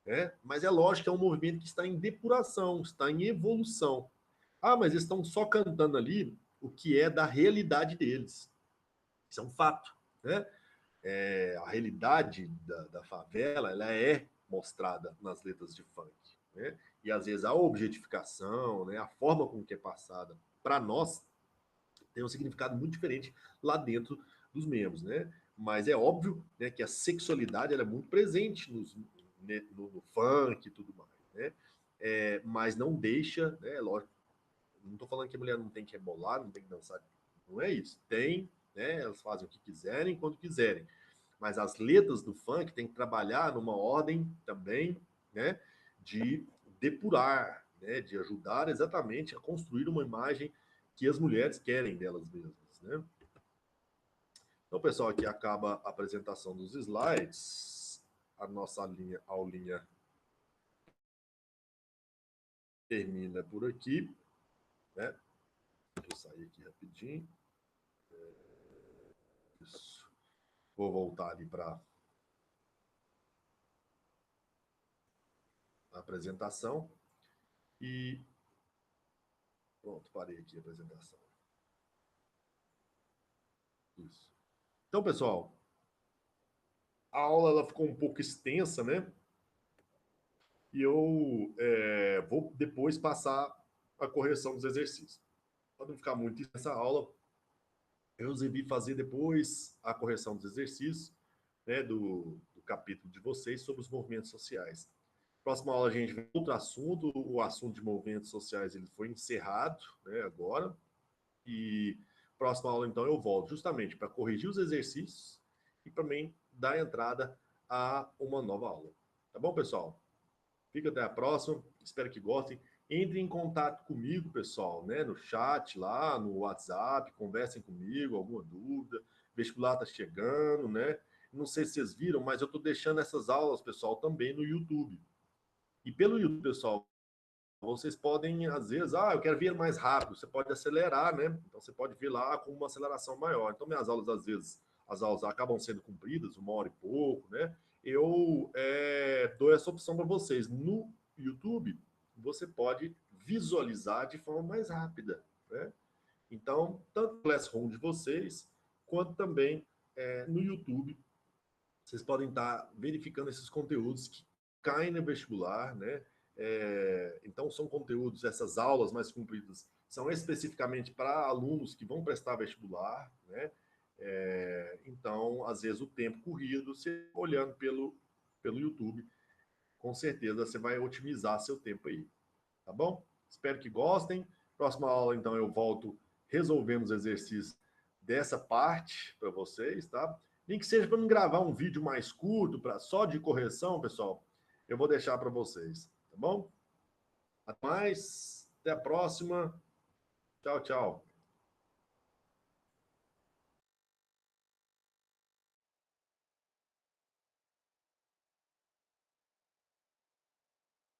né? Mas é lógico que é um movimento que está em depuração, está em evolução. Ah, mas eles estão só cantando ali o que é da realidade deles. Isso é um fato, né? A realidade da favela ela é mostrada nas letras de funk, né? E às vezes a objetificação, né, a forma com que é passada para nós tem um significado muito diferente lá dentro dos membros, né? Mas é óbvio, né, que a sexualidade ela é muito presente no funk e tudo mais, né? Mas não deixa, né? Lógico, não estou falando que a mulher não tem que rebolar, não tem que dançar, não é isso. Tem, né? Elas fazem o que quiserem, quando quiserem. Mas as letras do funk tem que trabalhar numa ordem também, né? De depurar, né? De ajudar exatamente a construir uma imagem que as mulheres querem delas mesmas, né? Então, pessoal, aqui acaba a apresentação dos slides. A nossa aulinha termina por aqui, né? Deixa eu sair aqui rapidinho. Isso. Vou voltar ali para a apresentação. E pronto, parei aqui a apresentação. Isso. Então, pessoal, a aula ela ficou um pouco extensa, né? E eu vou depois passar a correção dos exercícios. Para não ficar muito extensa a aula, eu resolvi fazer depois a correção dos exercícios, né, do capítulo de vocês sobre os movimentos sociais. Próxima aula a gente vai outro assunto, o assunto de movimentos sociais ele foi encerrado, né, agora, e próxima aula então eu volto justamente para corrigir os exercícios e também dar entrada a uma nova aula. Tá bom, pessoal? Fica até a próxima, espero que gostem. Entre em contato comigo, pessoal, né? No chat lá, no WhatsApp, conversem comigo, alguma dúvida. Vestibular está chegando, né? Não sei se vocês viram, mas eu estou deixando essas aulas, pessoal, também no YouTube. E pelo YouTube, pessoal, vocês podem, às vezes, eu quero ver mais rápido. Você pode acelerar, né? Então você pode ver lá com uma aceleração maior. Então, minhas aulas, às vezes, as aulas acabam sendo cumpridas, 1 hora e pouco, né? Eu dou essa opção para vocês. No YouTube, você pode visualizar de forma mais rápida, né? Então, tanto no Classroom de vocês, quanto também no YouTube, vocês podem estar verificando esses conteúdos que caem no vestibular, né? Então, são conteúdos, essas aulas mais compridas, são especificamente para alunos que vão prestar vestibular, né? Então, às vezes, o tempo corrido, você olhando pelo YouTube, com certeza você vai otimizar seu tempo aí, tá bom? Espero que gostem. Próxima aula, então, eu volto resolvendo os exercícios dessa parte para vocês, tá? Nem que seja para me gravar um vídeo mais curto, só de correção, pessoal, eu vou deixar para vocês, tá bom? Até mais, até a próxima. Tchau, tchau.